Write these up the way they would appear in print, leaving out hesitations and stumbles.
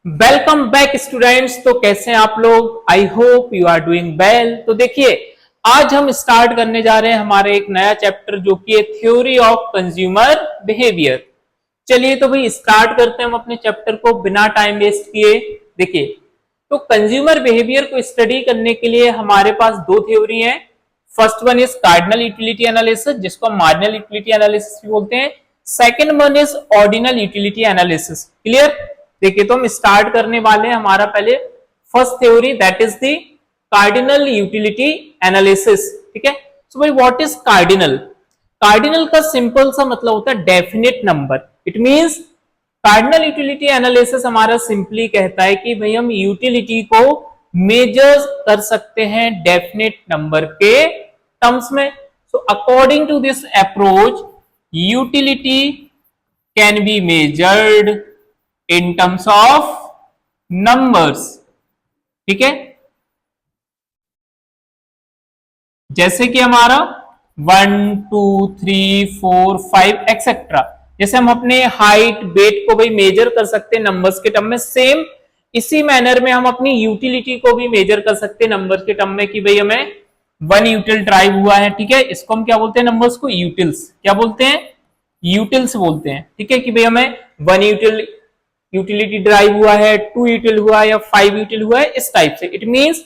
Welcome back students. तो कैसे हैं आप लोग? I hope you are doing well. तो देखिए, आज हम स्टार्ट करने जा रहे हैं हमारे एक नया चैप्टर जो कि है थ्योरी ऑफ कंज्यूमर बिहेवियर। चलिए तो भाई स्टार्ट करते हैं हम अपने चैप्टर को बिना टाइम वेस्ट किए। देखिए, तो कंज्यूमर बिहेवियर को स्टडी करने के लिए हमारे पास दो थ्योरी हैं। First one is cardinal utility analysis, जिसको हम मार्जिनल यूटिलिटी एनालिसिस भी बोलते हैं। Second one is ordinal utility analysis. Clear? देखिए, तो हम स्टार्ट करने वाले हैं हमारा पहले first theory, that is the cardinal utility analysis. ठीक है। सो भाई व्हाट इज कार्डिनल? कार्डिनल का सिंपल सा मतलब होता है definite number. It means cardinal utility analysis हमारा सिंपली कहता है कि भाई हम यूटिलिटी को मेजर कर सकते हैं डेफिनेट नंबर के टर्म्स में। So according to this approach utility can be measured in terms of numbers. ठीक है, जैसे कि हमारा 1 2 3 4 5 एक्सेट्रा, जैसे हम अपने हाइट वेट को भाई मेजर कर सकते हैं नंबर्स के टर्म में, सेम इसी मैनर में हम अपनी यूटिलिटी को भी मेजर कर सकते हैं नंबर्स के टर्म में कि भाई हमें 1 यूटिल ड्राइव हुआ है। ठीक है, इसको हम क्या बोलते हैं? नंबर्स को यूटिल्स। क्या बोलते हैं? यूटिल्स बोलते हैं। ठीक है, कि भाई हमें 1 यूटिलिटी ड्राइव हुआ है, 2 यूटिल हुआ है या 5 यूटिल हुआ है, इस टाइप से। इट मींस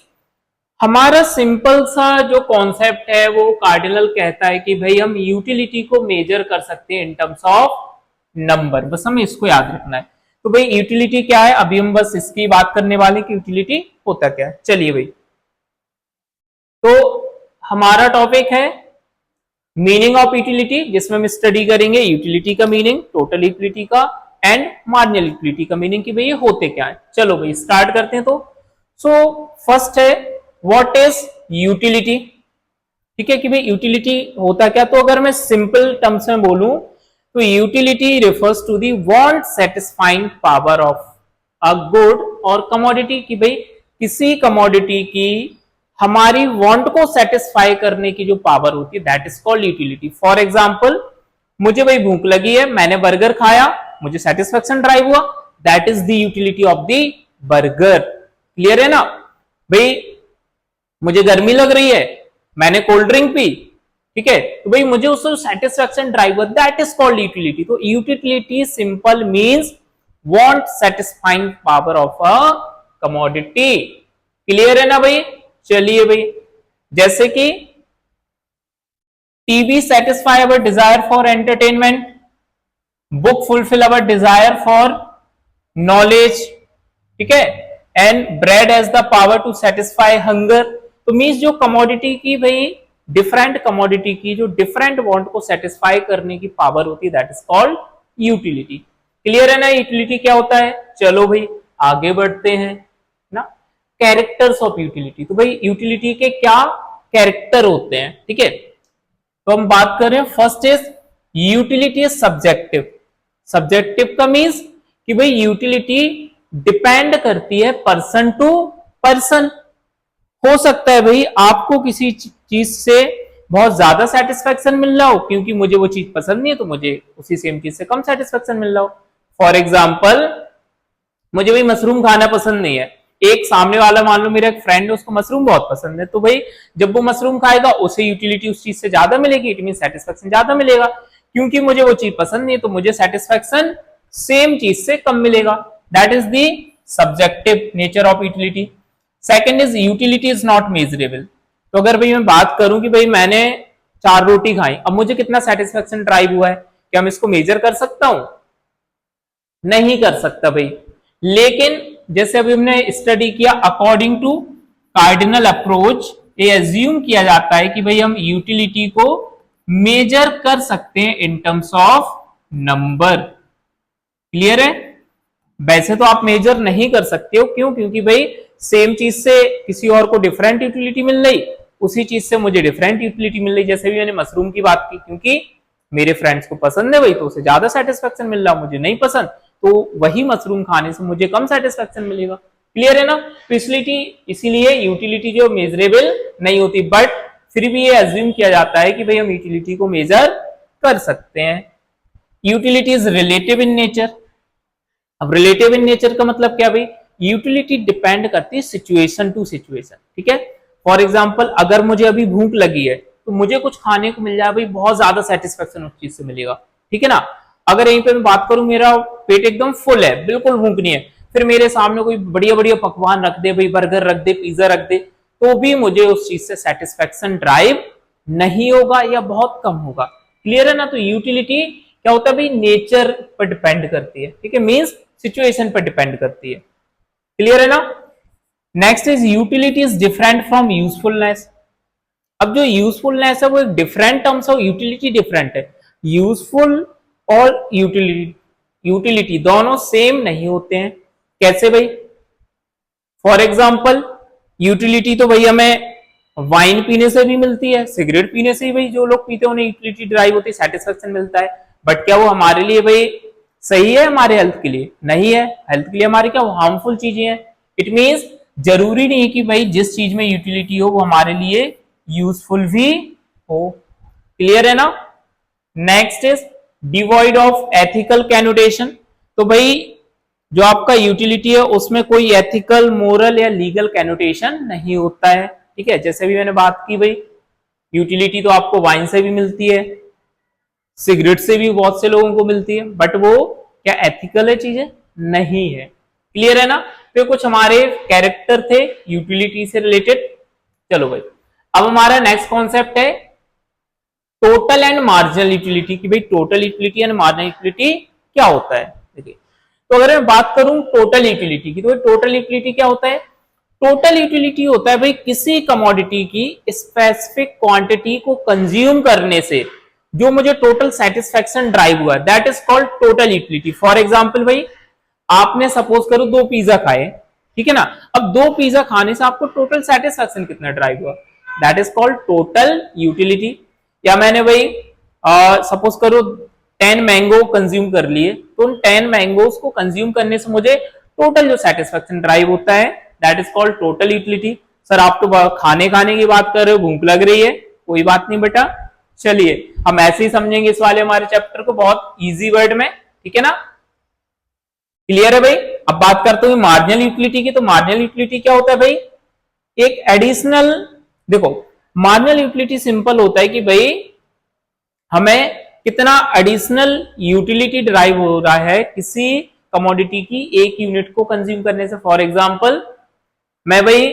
हमारा सिंपल सा जो कॉन्सेप्ट है वो कार्डिनल कहता है कि भाई हम यूटिलिटी को मेजर कर सकते हैं इन टर्म्स ऑफ नंबर। बस हमें इसको याद रखना है। तो भाई यूटिलिटी क्या है, अभी हम बस इसकी बात करने वाले कि यूटिलिटी होता क्या है। चलिए भाई, तो हमारा टॉपिक है मीनिंग ऑफ यूटिलिटी, जिसमें हम स्टडी करेंगे यूटिलिटी का मीनिंग, टोटल यूटिलिटी का एंड मार्जिनल यूटिलिटी का मीनिंग कि भाई ये होते क्या है। चलो भाई स्टार्ट करते हैं। तो फर्स्ट है व्हाट इज यूटिलिटी। ठीक है, कि भाई यूटिलिटी होता क्या। तो अगर मैं सिंपल टर्म्स में बोलूं तो utility refers to the want satisfying power of a good और कमोडिटी, कि भाई किसी कमोडिटी की हमारी वांट को सेटिस्फाई करने की जो पावर होती है, that is called utility. For example, मुझे भाई भूख लगी है, मैंने बर्गर खाया, मुझे सेटिस्फेक्शन ड्राइव हुआ, that is the utility of the burger. Clear है ना भाई? मुझे गर्मी लग रही है, मैंने कोल्ड ड्रिंक पी, ठीक है, तो भाई मुझे उससे सेटिस्फेक्शन ड्राइव हुआ, दैट इज कॉल्ड यूटिलिटी। तो utility simple means want satisfying power of a commodity. Clear है ना भाई? चलिए भाई, जैसे कि TV satisfy our desire for entertainment, book fulfil our desire for knowledge, ठीक है, and bread has the power to satisfy hunger. तो मीन्स जो कमोडिटी की भाई डिफरेंट कमोडिटी की जो डिफरेंट वांट को सेटिस्फाई करने की पावर होती है, that is called utility. Clear है ना यूटिलिटी क्या होता है? चलो भाई आगे बढ़ते हैं ना। Characters of utility. तो भाई यूटिलिटी के क्या कैरेक्टर होते हैं? ठीक है, तो हम बात कर रहे हैं first is utility is subjective. Subjective का मीन्स कि भाई यूटिलिटी डिपेंड करती है पर्सन टू पर्सन। हो सकता है भाई आपको किसी चीज से बहुत ज्यादा सेटिस्फेक्शन मिल रहा हो, क्योंकि मुझे वो चीज पसंद नहीं है तो मुझे उसी सेम चीज से कम सेटिस्फेक्शन मिल रहा हो। फॉर एग्जाम्पल, मुझे भाई मशरूम खाना पसंद नहीं है, एक सामने वाला मान लो मेरा एक फ्रेंड है, उसको मशरूम बहुत पसंद है, तो भाई जब वो मशरूम खाएगा उसे यूटिलिटी उस चीज से ज्यादा मिलेगी, इट मीन सेटिस्फेक्शन ज्यादा मिलेगा। क्योंकि मुझे वो चीज पसंद नहीं है तो मुझे सेटिस्फेक्शन सेम चीज से कम मिलेगा। That is the subjective nature of utility. Second is utility is not measurable. तो अगर भाई मैं बात करूं कि भाई मैंने 4 रोटी खाई, अब मुझे कितना सेटिस्फेक्शन ड्राइव हुआ है, क्या मैं इसको मेजर कर सकता हूं? नहीं कर सकता भाई। लेकिन जैसे अभी हमने स्टडी किया, अकॉर्डिंग टू कार्डिनल अप्रोच ये एज्यूम किया जाता है कि भाई हम यूटिलिटी को मेजर कर सकते हैं इन टर्म्स ऑफ नंबर। क्लियर है? वैसे तो आप मेजर नहीं कर सकते हो, क्यों? क्योंकि भाई सेम चीज से किसी और को डिफरेंट यूटिलिटी मिल रही, उसी चीज से मुझे डिफरेंट यूटिलिटी मिल रही। जैसे भी मैंने मशरूम की बात की, क्योंकि मेरे फ्रेंड्स को पसंद है भाई तो उसे ज्यादा सेटिस्फेक्शन मिल रहा, मुझे नहीं पसंद, तो वही मशरूम खाने से मुझे कम सेटिस्फेक्शन मिलेगा। क्लियर है ना? तो इसीलिए यूटिलिटी जो मेजरेबल नहीं होती, बट फिर भी ये एज्यूम किया जाता है कि भाई हम यूटिलिटी को मेजर कर सकते हैं। Utility is relative in nature. अब रिलेटिव इन नेचर का मतलब क्या भाई, यूटिलिटी डिपेंड करती है सिचुएशन टू सिचुएशन, ठीक है। फॉर एग्जाम्पल अगर मुझे अभी भूख लगी है तो मुझे कुछ खाने को मिल जाए भाई, बहुत ज्यादा सेटिस्फेक्शन उस चीज से मिलेगा, ठीक है ना। अगर यहीं पे मैं बात करूं मेरा पेट एकदम फुल है, बिल्कुल भूख नहीं है, फिर मेरे सामने कोई बढ़िया बढ़िया पकवान रख दे भाई, बर्गर रख दे, पिज्जा रख दे, तो भी मुझे उस चीज से सेटिस्फेक्शन ड्राइव नहीं होगा या बहुत कम होगा। क्लियर है ना। तो यूटिलिटी क्या होता है भाई, नेचर पर डिपेंड करती है, ठीक है, मींस सिचुएशन पर डिपेंड करती है। क्लियर है ना। Next is utility is different from usefulness. अब जो यूजफुलनेस है वो एक different terms of utility different है। यूजफुल और यूटिलिटी दोनों सेम नहीं होते हैं। कैसे भाई, फॉर एग्जाम्पल यूटिलिटी तो भाई हमें वाइन पीने से भी मिलती है, सिगरेट पीने से ही भाई जो लोग पीते हैं उन्हें यूटिलिटी ड्राइव होती है, सेटिस्फेक्शन मिलता है। बट क्या वो हमारे लिए भाई सही है, हमारे हेल्थ के लिए नहीं है, हेल्थ के लिए हमारी क्या वो हार्मफुल चीजें हैं। इट मींस जरूरी नहीं कि भाई जिस चीज में यूटिलिटी हो वो हमारे लिए यूजफुल भी हो। क्लियर है ना। Next is devoid of ethical connotation. तो भाई जो आपका यूटिलिटी है उसमें कोई एथिकल, मोरल या लीगल कैनोटेशन नहीं होता है, ठीक है। जैसे भी मैंने बात की भाई, यूटिलिटी तो आपको वाइन से भी मिलती है, सिगरेट से भी बहुत से लोगों को मिलती है, बट वो क्या एथिकल है चीजें, नहीं है। क्लियर है ना। तो कुछ हमारे कैरेक्टर थे यूटिलिटी से रिलेटेड। चलो भाई अब हमारा नेक्स्ट कॉन्सेप्ट है टोटल एंड मार्जिनल यूटिलिटी की। भाई total utility and marginal utility क्या होता है। देखिए तो अगर मैं बात करूं टोटल यूटिलिटी की, तो टोटल यूटिलिटी क्या होता है। टोटल यूटिलिटी होता है भाई किसी कमोडिटी की स्पेसिफिक क्वांटिटी को कंज्यूम करने से जो मुझे टोटल सेटिस्फेक्शन ड्राइव हुआ, that is called total utility. For example भाई आपने सपोज करो 2 पिज्जा खाए, ठीक है ना। अब 2 पिज्जा खाने से आपको टोटल सेटिस्फेक्शन कितना ड्राइव हुआ, that is called total utility. या मैंने भाई सपोज करो 10 मैंगो कंज्यूम कर लिए, तो उन 10 मैंगोज को कंज्यूम करने से मुझे टोटल जो सेटिस्फेक्शन ड्राइव होता है that is called total utility. Sir आप तो खाने खाने की बात कर रहे हो, भूख लग रही है, कोई बात नहीं बेटा, चलिए हम ऐसे ही समझेंगे इस वाले हमारे चैप्टर को बहुत इजी वर्ड में, ठीक है ना। क्लियर है भाई। अब बात करते हुए मार्जिनल यूटिलिटी की। तो मार्जिनल यूटिलिटी क्या होता है भाई, एक एडिशनल, देखो मार्जिनल यूटिलिटी सिंपल होता है कि भाई हमें कितना एडिशनल यूटिलिटी ड्राइव हो रहा है किसी कमोडिटी की एक यूनिट को कंज्यूम करने से। फॉर एग्जांपल मैं भाई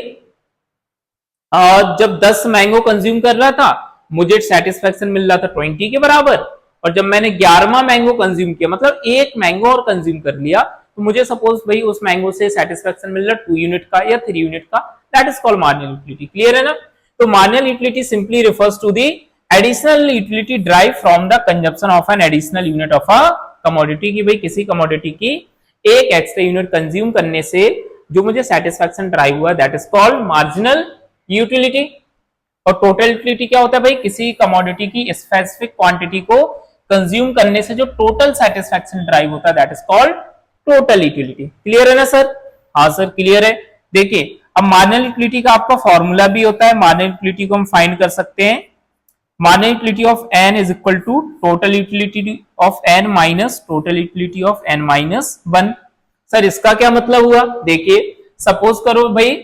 जब 10 मैंगो कंज्यूम कर रहा था मुझे सेटिस्फेक्शन मिल रहा था 20 के बराबर, और जब मैंने 11वां मैंगो कंज्यूम किया, मतलब एक मैंगो और कंज्यूम कर लिया, तो मुझे सपोज भाई उस मैंगो से सेटिस्फेक्शन मिल रहा 2 यूनिट का या 3 यूनिट का, that is called marginal utility. Clear है ना। तो marginal utility simply refers to the additional utility derive from the consumption of an additional unit of a commodity. की भाई किसी कमोडिटी की एक एक्स्ट्रा यूनिट कंज्यूम करने से जो मुझे सेटिस्फेक्शन ड्राइव हुआ, that is called marginal utility. और टोटल यूटिलिटी क्या होता है भाई, किसी कमोडिटी की स्पेसिफिक क्वांटिटी को कंज्यूम करने से जो टोटल सेटिस्फेक्शन ड्राइव होता है, that is called total utility. Clear है ना सर। हाँ सर क्लियर है। देखिए अब मार्जिनल यूटिलिटी का आपका फॉर्मूला भी होता है, मार्जिनल यूटिलिटी को हम फाइंड कर सकते हैं। Marginal utility of n is equal to total utility of n minus total utility of n minus 1। Sir इसका क्या मतलब हुआ, देखिए सपोज करो भाई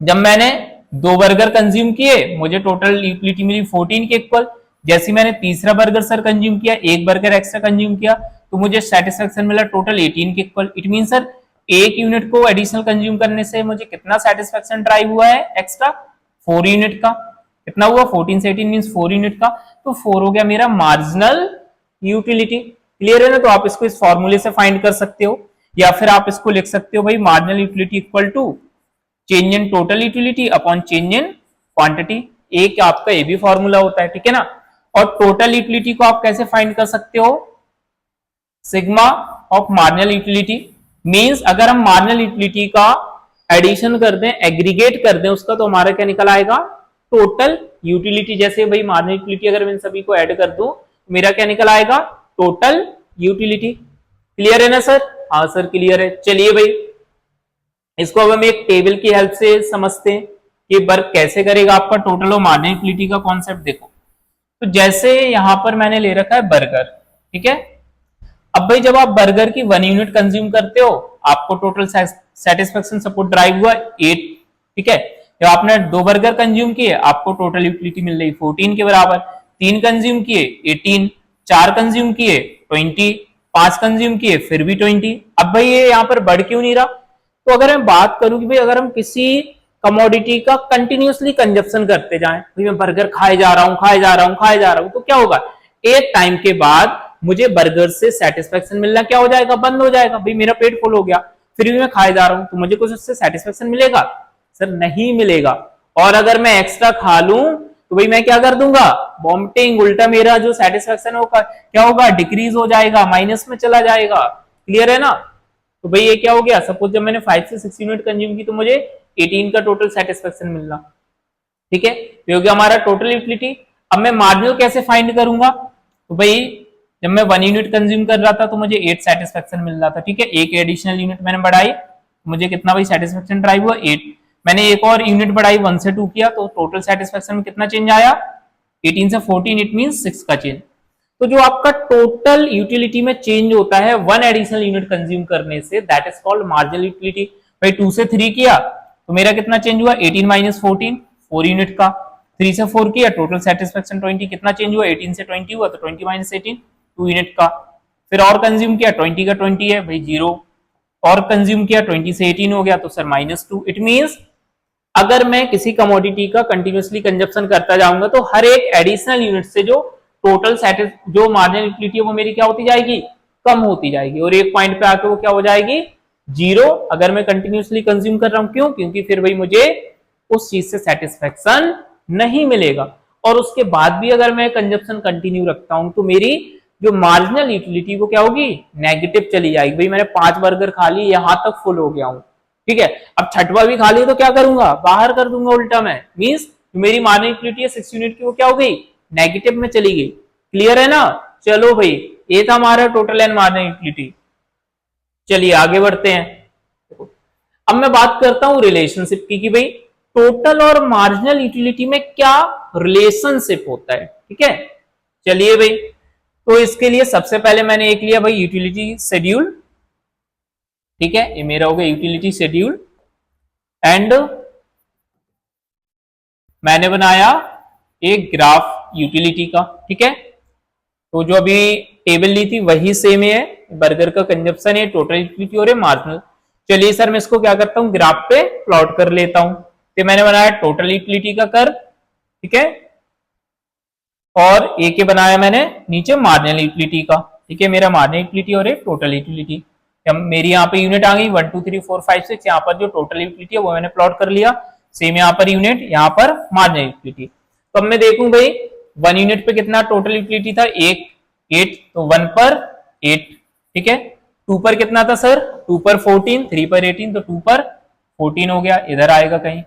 जब मैंने 2 बर्गर कंज्यूम किए मुझे टोटल यूटिलिटी मिली 14 के इक्वल। जैसे मैंने तीसरा बर्गर सर कंज्यूम किया, एक बर्गर एक्स्ट्रा कंज्यूम किया, तो मुझे सेटिस्फेक्शन मिला टोटल 18 के इक्वल। इट मीन सर एक यूनिट को एडिशनल कंज्यूम करने से मुझे कितना सेटिस्फेक्शन ड्राइव हुआ है एक्स्ट्रा, 4 यूनिट का। कितना हुआ, 14 से 18 मींस 4 यूनिट का, तो 4 हो गया मेरा मार्जिनल यूटिलिटी। क्लियर है ना। तो आप इसको इस फॉर्मूले से फाइंड कर सकते हो, या फिर आप इसको लिख सकते हो भाई marginal utility equal to change in total utility upon change in quantity. एक आपका ये भी फॉर्मूला होता है, ठीक है ना। और टोटल यूटिलिटी को आप कैसे फाइंड कर सकते हो, sigma of marginal utility. Means अगर हम मार्जिनल यूटिलिटी का एडिशन कर दें, एग्रीगेट कर दें उसका, तो हमारा क्या निकल आएगा, टोटल यूटिलिटी। जैसे भाई मार्जिनल यूटिलिटी अगर मैं इन सभी को ऐड कर दूं तो मेरा क्या निकल आएगा, टोटल यूटिलिटी। क्लियर है ना सर। हाँ सर क्लियर है। चलिए भाई इसको अब हम एक टेबल की हेल्प से समझते हैं कि वर्क कैसे करेगा आपका टोटल और मार्जिनल यूटिलिटी का कॉन्सेप्ट। देखो तो जैसे यहां पर मैंने ले रखा है बर्गर, ठीक है। अब भाई जब आप बर्गर की 1 यूनिट कंज्यूम करते हो, आपको टोटल सेटिस्फेक्शन सपोर्ट ड्राइव हुआ 8, ठीक है। जब आपने 2 बर्गर कंज्यूम किए, आपको टोटल यूटिलिटी मिल रही 14 के बराबर। 3 कंज्यूम किए 18, 4 कंज्यूम किए 20, 5 कंज्यूम किए फिर भी 20। अब भाई ये यहाँ पर बढ़ क्यों नहीं रहा? तो अगर मैं बात करूं कि भाई अगर हम किसी कमोडिटी का कंटिन्यूअसली कंजप्शन करते जाएं, भाई मैं बर्गर खाए जा रहा हूं खाए जा रहा हूं खाए जा रहा हूं, तो क्या होगा, एक टाइम के बाद मुझे बर्गर से सेटिस्फेक्शन मिलना क्या हो जाएगा, बंद हो जाएगा। भाई मेरा पेट फुल हो गया, फिर भी मैं खाए जा रहा हूं, तो मुझे कुछ उससे सेटिस्फेक्शन मिलेगा? सर नहीं मिलेगा। और अगर मैं एक्स्ट्रा खा लूं तो भाई मैं क्या कर दूंगा, वॉमिटिंग, उल्टा मेरा जो सेटिस्फेक्शन होगा क्या होगा, डिक्रीज हो जाएगा, माइनस में चला जाएगा। क्लियर है ना? तो भाई ये क्या हो गया, सपोज जब मैंने 5 से 6 यूनिट कंज्यूम की तो मुझे 18 का टोटल सेटिस्फेक्शन मिलना, ठीक है। तो हो गया हमारा टोटल यूटिलिटी। अब मैं मार्जिनल कैसे फाइंड करूंगा? तो भाई जब मैं 1 यूनिट कंज्यूम कर रहा था तो मुझे 8 सेटिस्फेक्शन मिल रहा था, ठीक है। एक एडिशनल यूनिट मैंने बढ़ाई, मुझे कितना भाई सेटिस्फेक्शन ड्राइव हुआ 8। मैंने एक और यूनिट बढ़ाई 1 से 2 किया, तो टोटल सेटिस्फेक्शन में कितना चेंज आया, 18 से 14, इट मीन 6 का चेंज। तो जो आपका टोटल यूटिलिटी में चेंज होता है 1 एडिशनल यूनिट कंज्यूम करने से, that is called marginal utility. भाई 2 से 3 किया तो मेरा कितना चेंज हुआ, 18 माइनस 14, 4 यूनिट का। 3 से 4 किया, टोटल सेटिस्फेक्शन 20, कितना चेंज हुआ, 18 से 20 हुआ, तो 20 माइनस 18, 2 यूनिट का। फिर और कंज्यूम किया, 20 का 20 है भाई 0, और कंज्यूम किया 20 से 18 हो गया, तो सर -2। इट मींस अगर मैं किसी कमोडिटी का कंटिन्यूअसली कंजप्शन करता जाऊंगा तो हर एक एडिशनल यूनिट से जो टोटल जो मार्जिनल यूटिलिटी है वो मेरी क्या होती जाएगी, कम होती जाएगी, और एक पॉइंट पे आके वो क्या हो जाएगी, 0, अगर मैं कंटिन्यूअसली कंज्यूम कर रहा हूं। क्यों? क्योंकि फिर भाई मुझे उस चीज से सेटिस्फेक्शन नहीं मिलेगा। और उसके बाद भी अगर मैं कंजप्शन कंटिन्यू रखता हूं तो मेरी जो मार्जिनल यूटिलिटी वो क्या होगी, नेगेटिव चली जाएगी। भाई मैंने 5 बर्गर खा ली, यहां तक फुल हो गया हूं, ठीक है। अब छठवा भी खा ली तो क्या करूंगा, बाहर कर दूंगा उल्टा मैं, मींस मेरी मार्जिनल यूटिलिटी है 6 यूनिट की, वो क्या हो गई, नेगेटिव में चली गई। क्लियर है ना? चलो भाई ये था हमारा टोटल एंड मार्जिनल यूटिलिटी। चलिए आगे बढ़ते हैं। अब मैं बात करता हूं रिलेशनशिप की, कि भाई टोटल और मार्जिनल यूटिलिटी में क्या रिलेशनशिप होता है, ठीक है। चलिए भाई, तो इसके लिए सबसे पहले मैंने एक लिया भाई यूटिलिटी शेड्यूल, ठीक है, ये मेरा हो गया यूटिलिटी शेड्यूल। एंड मैंने बनाया एक ग्राफ यूटिलिटी का, ठीक है। तो जो अभी टेबल ली थी वही सेम है, बर्गर का कंजप्शन है, टोटल यूटिलिटी और मार्जिनल। चलिए सर मैं इसको क्या करता हूँ, ग्राफ पे प्लॉट कर लेता हूं। तो मैंने बनाया टोटल यूटिलिटी का कर्व, ठीक है, और ए के बनाया मैंने नीचे मार्जिनल यूटिलिटी का, ठीक है। मेरा मार्जिनल यूटिलिटी और एक टोटल यूटिलिटी, मेरी यहाँ पे यूनिट आ गई 1 2 3 4 5 6। यहाँ पर जो टोटल यूटिलिटी है वो मैंने प्लॉट कर लिया, सेम यहाँ पर यूनिट, यहाँ पर मार्जिनल यूटिलिटी। तो अब मैं देखूं भाई 1 यूनिट पे कितना टोटल यूटिलिटी था, 8, तो 1 पर 8, ठीक है। 2 पर कितना था सर, 2 पर 14, 3 पर 18, तो 2 पर 14 हो गया, इधर आएगा कहीं।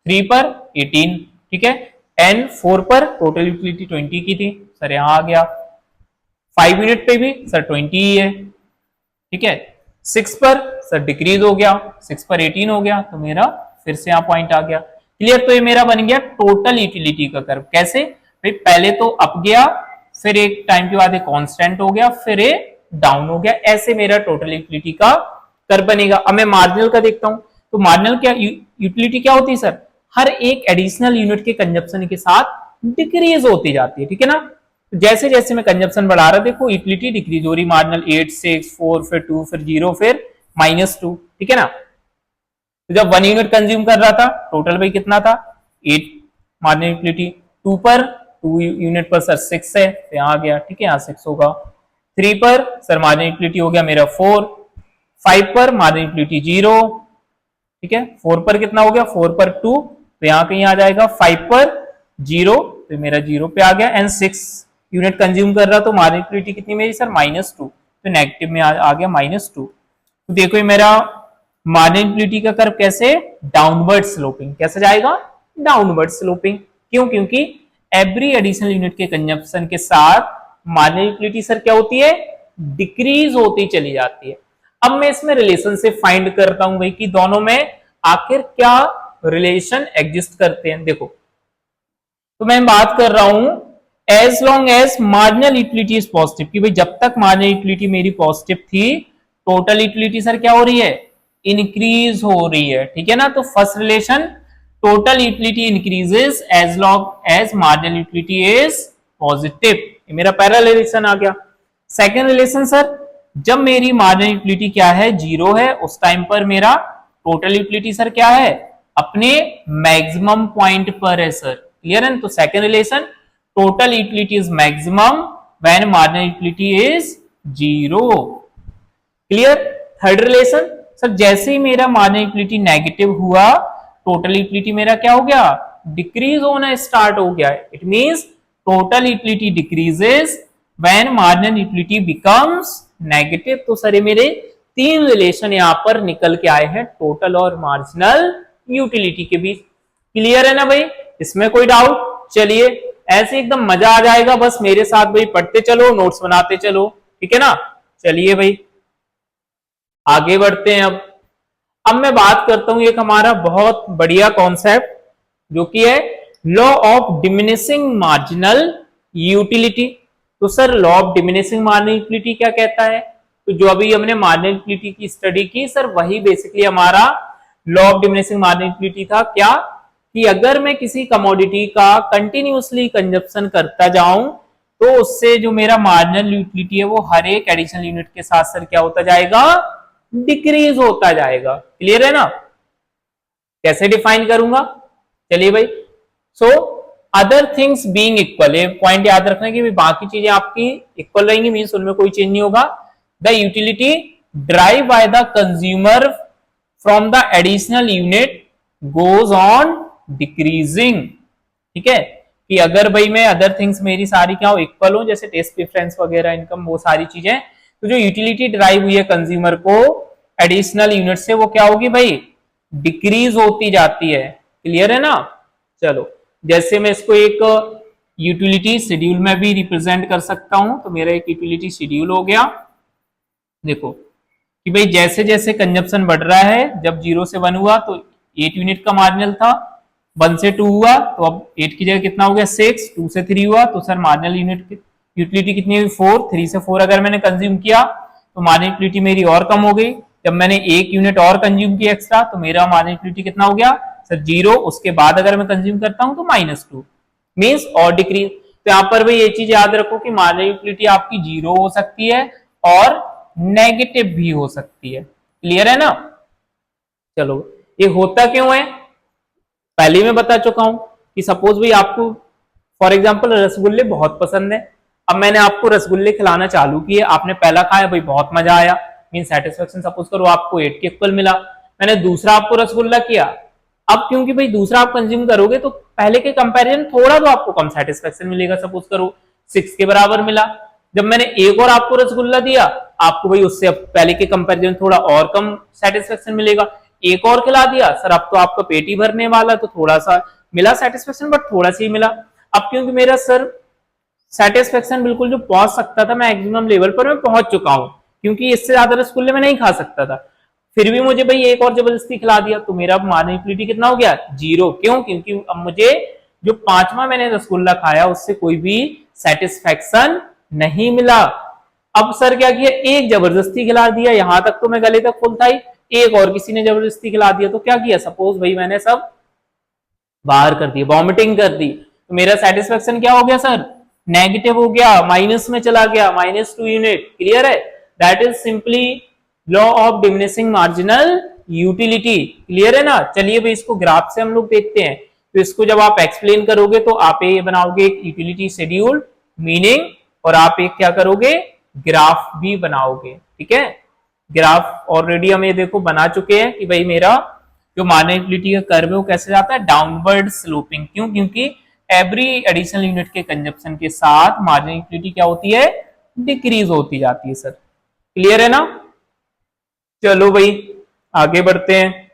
3 पर 18, ठीक है। एंड 4 पर टोटल यूटिलिटी 20 की थी, सर यहाँ आ गया। 5 यूनिट पे भी सर 20 ही है, ठीक है। 6 पर सर डिक्रीज हो गया, 6 पर 18 हो गया, तो मेरा फिर से यहाँ पॉइंट आ गया। क्लियर? तो ये मेरा बन गया टोटल यूटिलिटी का कर्व। कैसे भाई, पहले तो अप गया, फिर एक टाइम के बाद एक कांस्टेंट हो गया, फिर ये डाउन हो गया, ऐसे मेरा टोटल यूटिलिटी का कर्व बनेगा। अब मैं मार्जिनल का देखता हूं, तो मार्जिनल क्या यूटिलिटी क्या होती है सर, हर एक एडिशनल यूनिट के कंजप्शन के साथ डिक्रीज होती जाती है, ठीक है ना। जैसे जैसे मैं कंजप्शन बढ़ा रहा, देखो यूटिलिटी डिक्रीज हो रही, मार्जिनल 8 6 4 फिर 2 फिर 0 फिर -2, ठीक है ना। तो जब 1 यूनिट कंज्यूम कर रहा था, टोटल भाई कितना था 8 मार्जिनल यूटिलिटी। 2 पर 2 यूनिट पर सर 6 है, तो यहाँ आ गया, ठीक है, यहाँ 6 होगा। 3 पर सर मार्जिनल यूटिलिटी हो गया मेरा 4, 5 पर मार्जिनल यूटिलिटी 0, ठीक है। 4 पर कितना हो गया, 4 पर 2, तो यहाँ कहीं आ जाएगा। 5 पर 0, तो मेरा 0 पे आ गया। एंड 6 यूनिट कंज्यूम कर रहा, तो मार्जिनल यूटिलिटी कितनी मेरी सर -2, तो नेगेटिव में आ गया -2। तो देखो ये मेरा मार्जिनल यूटिलिटी का कर्व कैसे, डाउनवर्ड स्लोपिंग, कैसे जाएगा, डाउनवर्ड स्लोपिंग। क्यों? क्योंकि एवरी एडिशनल यूनिट के कंजप्शन के साथ मार्जिनल यूटिलिटी सर क्या होती है, डिक्रीज होती चली जाती है। अब मैं इसमें रिलेशनशिप फाइंड करता हूं भाई कि दोनों में आखिर क्या रिलेशन एग्जिस्ट करते हैं। देखो, तो मैं बात कर रहा हूं as long as marginal utility is positive, कि भाई जब तक मार्जिनल यूटिलिटी मेरी पॉजिटिव थी, टोटल यूटिलिटी सर क्या हो रही है, इंक्रीज हो रही है, ठीक है ना। तो first relation, total utility increases as long as marginal utility is positive, ये मेरा पहला रिलेशन आ गया। सेकेंड रिलेशन सर, जब मेरी मार्जिनल यूटिलिटी क्या है, जीरो है, उस टाइम पर मेरा टोटल यूटिलिटी सर क्या है, अपने मैक्सिमम पॉइंट पर है सर, क्लियर है। तो second relation, total utility is maximum when marginal utility is zero, clear. Third relation sir, जैसे ही मेरा मार्जिनल यूटिलिटी नेगेटिव हुआ, टोटल यूटिलिटी मेरा क्या हो गया, डिक्रीज होना स्टार्ट हो गया। It means total utility decreases when marginal utility becomes negative. तो सर ये मेरे तीन रिलेशन यहां पर निकल के आए हैं टोटल और मार्जिनल यूटिलिटी के बीच, क्लियर है ना भाई, इसमें कोई डाउट। चलिए ऐसे एकदम मजा आ जाएगा, बस मेरे साथ भाई पढ़ते चलो, नोट्स बनाते चलो, ठीक है ना। चलिए भाई आगे बढ़ते हैं। अब मैं बात करता हूं एक हमारा बहुत बढ़िया कॉन्सेप्ट जो कि है law of diminishing marginal utility. तो sir law of diminishing marginal utility क्या कहता है, तो जो अभी हमने मार्जिनल यूटिलिटी की स्टडी की सर, वही बेसिकली हमारा law of diminishing marginal utility था। क्या कि अगर मैं किसी कमोडिटी का कंटिन्यूअसली कंजप्शन करता जाऊं, तो उससे जो मेरा मार्जिनल यूटिलिटी है वो हर एक एडिशनल यूनिट के साथ सर क्या होता जाएगा, डिक्रीज होता जाएगा, क्लियर है ना। कैसे डिफाइन करूंगा, चलिए भाई। So other things being equal, ये पॉइंट याद रखना कि बाकी चीजें आपकी इक्वल रहेंगी, मींस उनमें कोई चेंज नहीं होगा। The utility drive by the consumer from the additional unit goes on decreasing, ठीक है। कि अगर भाई मैं अदर थिंग्स मेरी सारी क्या हो, इक्वल हो, जैसे टेस्ट प्रेफरेंस वगैरह, इनकम, वो सारी चीजें, तो जो यूटिलिटी ड्राइव हुई है कंज्यूमर को एडिशनल यूनिट से, वो क्या होगी भाई, डिक्रीज होती जाती है, क्लियर है ना। चलो जैसे मैं इसको एक यूटिलिटी शेड्यूल में भी रिप्रेजेंट कर सकता हूं, तो मेरा एक यूटिलिटी शेड्यूल हो गया। देखो कि भाई जैसे जैसे कंजप्शन बढ़ रहा है, जब 0 से 1 हुआ तो 8 यूनिट का मार्जिनल था, 1 से 2 हुआ तो अब 8 की जगह कितना हो गया 6, 2 से 3 हुआ तो सर मार्जिनल यूनिट यूटिलिटी कितनी हुई 4, 3 से 4 अगर मैंने कंज्यूम किया तो मार्जिनल यूटिलिटी मेरी और कम हो गई। जब मैंने 1 यूनिट और कंज्यूम किया एक्स्ट्रा तो मेरा मार्जिनल यूटिलिटी कितना हो गया सर 0, उसके बाद अगर मैं कंज्यूम करता हूं तो -2 मींस और डिक्रीज। तो यहाँ पर भाई ये चीज याद रखो कि मार्जिनल यूटिलिटी आपकी 0 हो सकती है और नेगेटिव भी हो सकती है, क्लियर है ना। चलो ये होता क्यों है, पहले मैं बता चुका हूं कि सपोज भाई आपको फॉर एग्जांपल रसगुल्ले बहुत पसंद है, अब मैंने आपको रसगुल्ले खिलाना चालू किए, आपने पहला खाया भाई बहुत मजा आया, मीन सेटिस्फेक्शन सपोज करो आपको 8 के इक्वल मिला। मैंने दूसरा आपको रसगुल्ला किया, अब क्योंकि भाई दूसरा आप कंज्यूम करोगे तो पहले के कंपैरिजन थोड़ा तो आपको कम सेटिस्फेक्शन मिलेगा, सपोज करो 6 के बराबर मिला। जब मैंने एक और आपको रसगुल्ला दिया, आपको भाई उससे अब पहले के कंपैरिजन थोड़ा और कम सेटिस्फेक्शन मिलेगा। एक और खिला दिया सर, अब तो आपका पेट ही भरने वाला, तो थोड़ा सा मिला सेटिस्फेक्शन, बट थोड़ा सा ही मिला। अब क्योंकि मेरा सर सेटिस्फेक्शन बिल्कुल जो पहुंच सकता था मैक्सिमम लेवल पर मैं पहुंच चुका हूं, क्योंकि इससे ज्यादा रसगुल्ले में नहीं खा सकता था, फिर भी मुझे भाई एक और जबरदस्ती खिला दिया, तो मेरा मार्जिनल यूटिलिटी कितना हो गया 0। क्यों, क्योंकि अब मुझे जो 5वां मैंने रसगुल्ला खाया उससे कोई भी सेटिस्फेक्शन नहीं मिला। अब सर क्या किया, एक जबरदस्ती खिला दिया, यहां तक तो मैं गले तक फुल था ही, एक और किसी ने जबरदस्ती खिला दिया, तो क्या किया, सपोज भाई मैंने सब बाहर कर दिया, वॉमिटिंग कर दी, तो मेरा सेटिस्फेक्शन क्या हो गया सर, नेगेटिव हो गया, माइनस में चला गया, -2 यूनिट, क्लियर है। That is simply law of diminishing marginal utility, clear है ना। चलिए भाई इसको ग्राफ से हम लोग देखते हैं, तो इसको जब आप एक्सप्लेन करोगे तो आप ये बनाओगे एक यूटिलिटी शेड्यूल मीनिंग, और आप एक क्या करोगे, ग्राफ भी बनाओगे, ठीक है। ग्राफ ऑलरेडी हम ये देखो बना चुके हैं कि भाई मेरा जो मार्जिनल यूटिलिटी का कर्व है वो कैसे जाता है, डाउनवर्ड स्लोपिंग। क्यों, क्योंकि एवरी एडिशनल यूनिट के कंजप्शन के साथ मार्जिनल यूटिलिटी क्या होती है, डिक्रीज होती जाती है सर, क्लियर है ना। चलो भाई आगे बढ़ते हैं।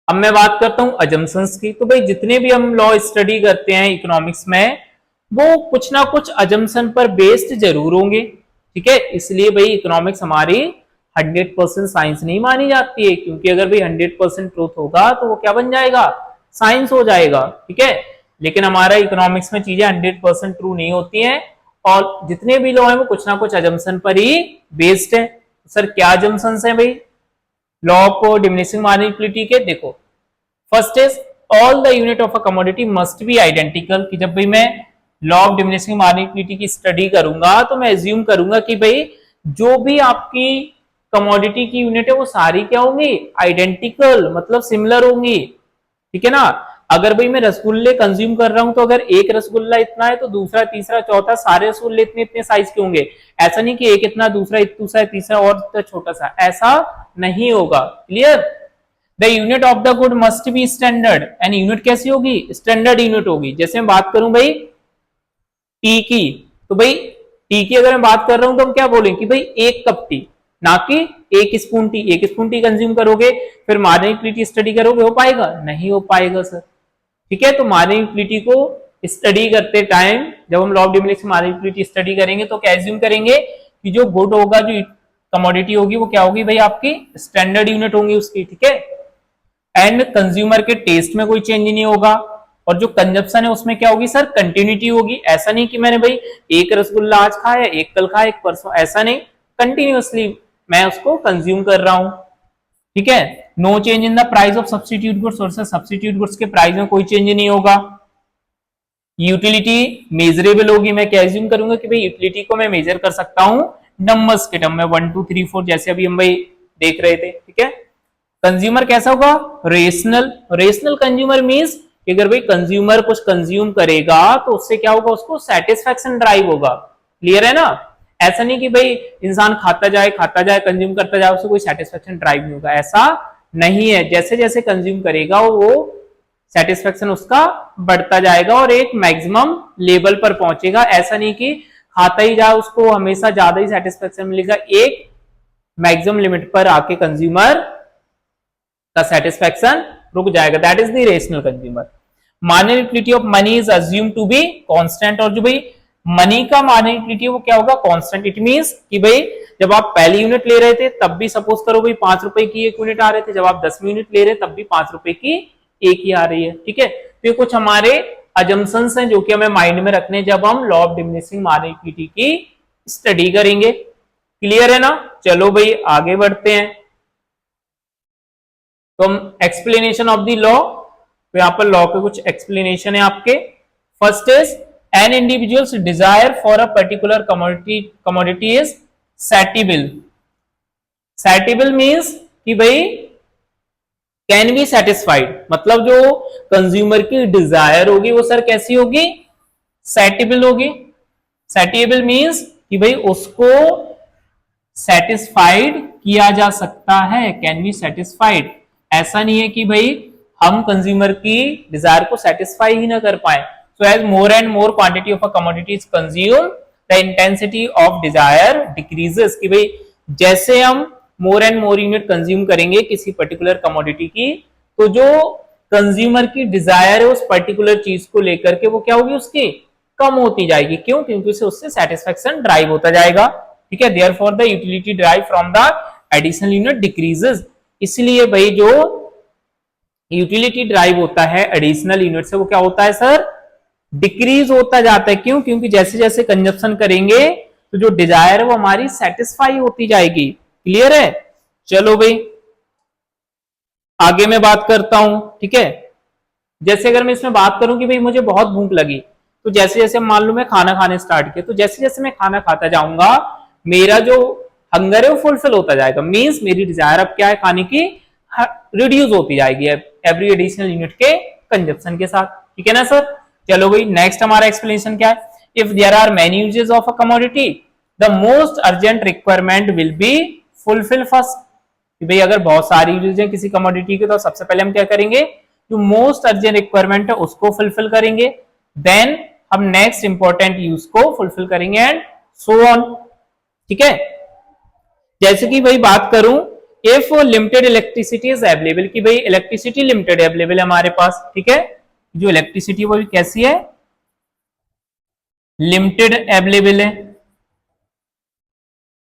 अब मैं बात करता हूं अजम्पशंस की। तो भाई जितने भी हम लॉ स्टडी करते हैं इकोनॉमिक्स में, वो कुछ ना कुछ अजम्पशन पर बेस्ड जरूर होंगे, ठीक है। इसलिए भाई इकोनॉमिक्स हमारी 100% साइंस नहीं मानी जाती है, क्योंकि अगर भाई 100% ट्रूथ होगा तो वो क्या बन जाएगा, साइंस हो जाएगा, ठीक है। लेकिन हमारा इकोनॉमिक्स में चीजें 100% ट्रू नहीं होती हैं, और जितने भी लॉ हैं वो कुछ ना कुछ अजम्पशन पर ही बेस्ड है। सर क्या अजम्पशंस हैं भाई law of diminishing marginal utility के? देखो, first is all the unit of a commodity must be identical, कि जब भी मैं law of diminishing marginal utility की स्टडी करूंगा तो मैं एज्यूम करूंगा कि भाई जो भी आपकी कमोडिटी की यूनिट है वो सारी क्या होंगी? आइडेंटिकल, मतलब सिमिलर होंगी, ठीक है ना। अगर भाई मैं रसगुल्ले कंज्यूम कर रहा हूं तो अगर एक रसगुल्ला इतना है तो दूसरा, तीसरा, चौथा सारे रसगुल्ले इतने इतने साइज के होंगे। ऐसा नहीं कि एक इतना, दूसरा इतना सा, तीसरा और छोटा सा, ऐसा नहीं होगा। Clear? The unit of the good must be standard, and unit कैसी होगी? स्टैंडर्ड यूनिट होगी। जैसे मैं बात करूं भाई टी की, तो भाई टी की अगर मैं बात कर रहा हूं तो हम क्या बोलेंगे कि भाई एक कप टी, ना कि एक स्पून टी। एक स्पून टी कंज्यूम करोगे फिर मार्जिनल यूटिलिटी स्टडी करोगे, हो पाएगा? नहीं हो पाएगा सर, ठीक है। तो मार्जिनल यूटिलिटी को स्टडी करते टाइम जब हम law of diminishing marginal utility study करेंगे तो क्या एज्यूम करेंगे कि जो गुड होगा, जो कमोडिटी होगी वो क्या होगी भाई? आपकी स्टैंडर्ड यूनिट होंगी उसकी, ठीक है। एंड कंज्यूमर के टेस्ट में कोई चेंज नहीं होगा, और जो कंजप्शन है उसमें क्या होगी सर? कंटिन्यूटी होगी। ऐसा नहीं कि मैंने भाई एक रसगुल्ला आज खाया, एक कल खाया, एक परसों, ऐसा नहीं, कंटिन्यूअसली मैं उसको कंज्यूम कर रहा हूं, ठीक है। No change in the price of substitute goods, और सब्स्टिट्यूट गुड्स के प्राइस में कोई चेंज नहीं होगा। यूटिलिटी मेजरेबल होगी, मैं क्या एज्यूम करूंगा कि भाई यूटिलिटी को मैं मेजर कर सकता हूं नंबर्स के टर्म में, 1 2 3 4, जैसे अभी हम भाई देख रहे थे, ठीक है। कंज्यूमर कैसा होगा? रेशनल। रेशनल कंज्यूमर मींस कि अगर भाई कंज्यूमर कुछ कंज्यूम करेगा तो उससे क्या होगा? उसको सेटिस्फैक्शन ड्राइव होगा। क्लियर है ना? ऐसा नहीं कि भाई इंसान खाता जाए कंज्यूम करता जाए, उससे कोई सेटिस्फैक्शन ड्राइव नहीं होगा, ऐसा नहीं है। जैसे जैसे कंज्यूम करेगा वो सेटिस्फैक्शन उसका बढ़ता जाएगा और एक मैक्सिमम लेवल पर पहुंचेगा। ऐसा नहीं कि खाता ही जाए उसको हमेशा ज्यादा ही सेटिस्फैक्शन मिलेगा, एक मैक्सिमम लिमिट पर आके कंज्यूमर का सेटिस्फैक्शन रुक जाएगा। That is the rational consumer. Marginal utility of money is assume to be constant, और जो भाई मनी का मार्जिनल यूटिलिटी वो क्या होगा? कांस्टेंट। इट मींस कि भाई जब आप पहली यूनिट ले रहे थे तब भी सपोज करो भाई 5 रुपए की एक यूनिट आ रहे थे, जब आप 10वीं यूनिट ले रहे तब भी 5 रुपए की एक ही आ रही है, ठीक है। तो ये कुछ हमारे अजम्पशंस हैं जो कि हमें माइंड में रखने जब हम law of diminishing marginal utility की स्टडी करेंगे। क्लियर है ना? चलो भाई आगे बढ़ते हैं। तो हम एक्सप्लेनेशन ऑफ द लॉ, तो यहां पर लॉ के कुछ एक्सप्लेनेशन है आपके। First is an individual's desire for a particular commodity is satiable. Satiable means कि भाई कैन बी सेटिस्फाइड, मतलब जो कंज्यूमर की डिजायर होगी वो सर कैसी होगी? सैटिबल होगी। सैटिबल मींस कि भाई उसको सेटिस्फाइड किया जा सकता है, कैन बी सेटिस्फाइड। ऐसा नहीं है कि भाई हम कंज्यूमर की डिजायर को सेटिस्फाई ही ना कर पाए। So as more and more quantity of a commodity is consume the intensity of desire decreases, कि भाई जैसे हम more and more unit consume करेंगे किसी पर्टिकुलर कमोडिटी की, तो जो कंज्यूमर की डिजायर है उस पर्टिकुलर चीज को लेकर के वो क्या होगी? उसकी कम होती जाएगी। क्यों? क्योंकि उसे उससे सेटिस्फैक्शन ड्राइव होता जाएगा, ठीक है। Therefore the utility derive from the additional unit decreases. इसलिए भाई जो यूटिलिटी ड्राइव होता है एडिशनल यूनिट से वो क्या होता है सर? डिक्रीज होता जाता है। क्यों? क्योंकि जैसे जैसे कंजप्शन करेंगे तो जो डिजायर है वो हमारी सेटिस्फाई होती जाएगी। क्लियर है? चलो भाई आगे मैं बात करता हूं, ठीक है। जैसे अगर मैं इसमें बात करूं कि भाई मुझे बहुत भूख लगी, तो जैसे जैसे मान लो मैं खाना खाने स्टार्ट किया, तो जैसे जैसे मैं खाना खाता जाऊंगा मेरा जो हंगर है वो फुलफिल होता जाएगा। मींस मेरी डिजायर अब क्या है? खाने की रिड्यूस होती जाएगी एवरी एडिशनल यूनिट के कंजप्शन के साथ, ठीक है ना सर। चलो भाई नेक्स्ट हमारा एक्सप्लेनेशन क्या है? If there are many uses of a commodity the most urgent requirement will be fulfil first. कि भाई अगर बहुत सारी यूजेस हैं किसी कमोडिटी के तो सबसे पहले हम क्या करेंगे? जो मोस्ट अर्जेंट रिक्वायरमेंट है उसको फुलफिल करेंगे, देन हम नेक्स्ट इंपॉर्टेंट यूज को फुलफिल करेंगे एंड सो ऑन, ठीक है। जैसे कि भाई बात करूं if limited electricity is available, कि भाई इलेक्ट्रिसिटी लिमिटेड अवेलेबल है हमारे पास, ठीक है। जो इलेक्ट्रिसिटी वो भी कैसी है? लिमिटेड अवेलेबल है।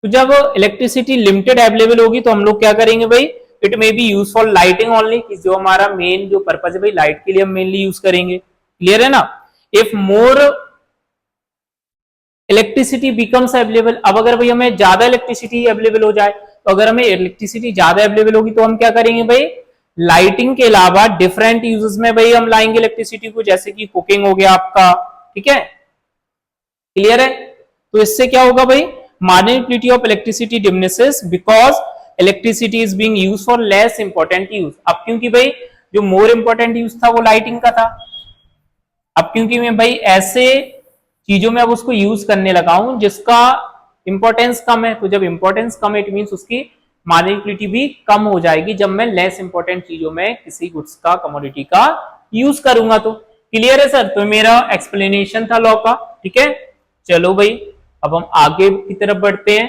तो जब इलेक्ट्रिसिटी लिमिटेड अवेलेबल होगी तो हम लोग क्या करेंगे भाई? It may be use for lighting only, कि जो हमारा मेन जो पर्पज है भाई लाइट के लिए हम मेनली यूज करेंगे, क्लियर है ना। If more electricity becomes available, अब अगर भाई हमें ज्यादा इलेक्ट्रिसिटी अवेलेबल हो जाए, तो अगर हमें इलेक्ट्रिसिटी ज्यादा अवेलेबल होगी तो हम क्या करेंगे भाई, लाइटिंग के अलावा डिफरेंट यूजेस में भाई हम लाएंगे इलेक्ट्रिसिटी को, जैसे कि कुकिंग हो गया आपका, ठीक है, क्लियर है। तो इससे क्या होगा भाई, marginal utility of electricity diminishes because electricity is being used for less important use. अब क्योंकि भाई जो मोर इंपॉर्टेंट यूज था वो लाइटिंग का था, अब क्योंकि मैं भाई ऐसे चीजों में अब उसको यूज करने लगा हूं जिसका इंपॉर्टेंस कम है, तो जब इंपॉर्टेंस कम है इट मींस उसकी मार्जिनल यूटिलिटी भी कम हो जाएगी जब मैं लेस इंपॉर्टेंट चीजों में किसी गुड्स का, कमोडिटी का यूज करूंगा। तो क्लियर है सर, तो मेरा एक्सप्लेनेशन था लॉ का, ठीक है। चलो भाई अब हम आगे की तरफ बढ़ते हैं।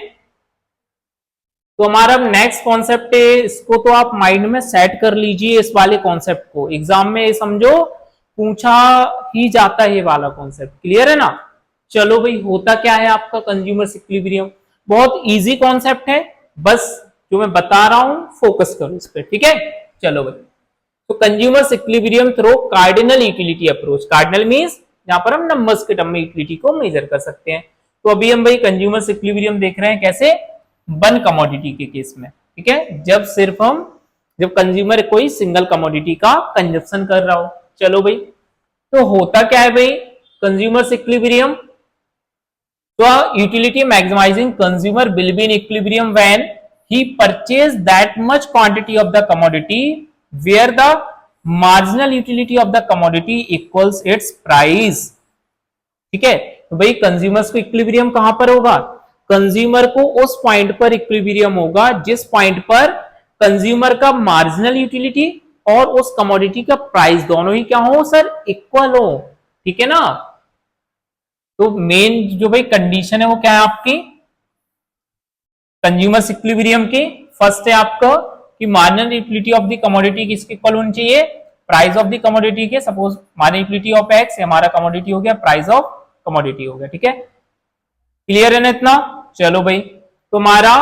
तो हमारा नेक्स्ट कॉन्सेप्ट है, इसको तो आप माइंड में सेट कर लीजिए, इस वाले कॉन्सेप्ट को एग्जाम में समझो पूछा ही जाता है ये वाला कॉन्सेप्ट, क्लियर है ना। चलो भाई होता क्या है आपका कंज्यूमर इक्विलिब्रियम, बहुत इजी कॉन्सेप्ट है, बस जो मैं बता रहा हूं फोकस करो इस पर, ठीक है। चलो भाई, तो consumer equilibrium through cardinal utility approach, cardinal means यहां पर हम नंबर्स के टर्म में यूटिलिटी को मेजर कर सकते हैं। तो अभी हम भाई कंज्यूमर इक्विलिब्रियम देख रहे हैं कैसे, वन कमोडिटी के केस में, ठीक है, जब कंज्यूमर कोई सिंगल कमोडिटी का कंजप्शन कर रहा हो। चलो भाई, तो होता क्या है भाई कंज्यूमर इक्विलिब्रियम, तो utility maximising consumer will be in equilibrium when he purchase that much quantity of the commodity where the marginal utility of the commodity equals its price, ठीक है। तो भाई कंज्यूमर्स को इक्विलिब्रियम कहां पर होगा, कंज्यूमर को उस पॉइंट पर इक्विलिब्रियम होगा जिस पॉइंट पर कंज्यूमर का मार्जिनल यूटिलिटी और उस कमोडिटी का प्राइस दोनों ही क्या हो सर, इक्वल हो, ठीक है ना। तो मेन जो भाई कंडीशन है वो क्या है आपकी कंज्यूमर इक्विलिब्रियम की, फर्स्ट है आपका कि marginal utility of the commodity किसके इक्वल होनी चाहिए, प्राइस ऑफ द कमोडिटी के। Suppose marginal utility of x, हमारा कमोडिटी हो गया, प्राइस ऑफ कमोडिटी हो गया, ठीक है, क्लियर है ना इतना। चलो भाई, तो हमारा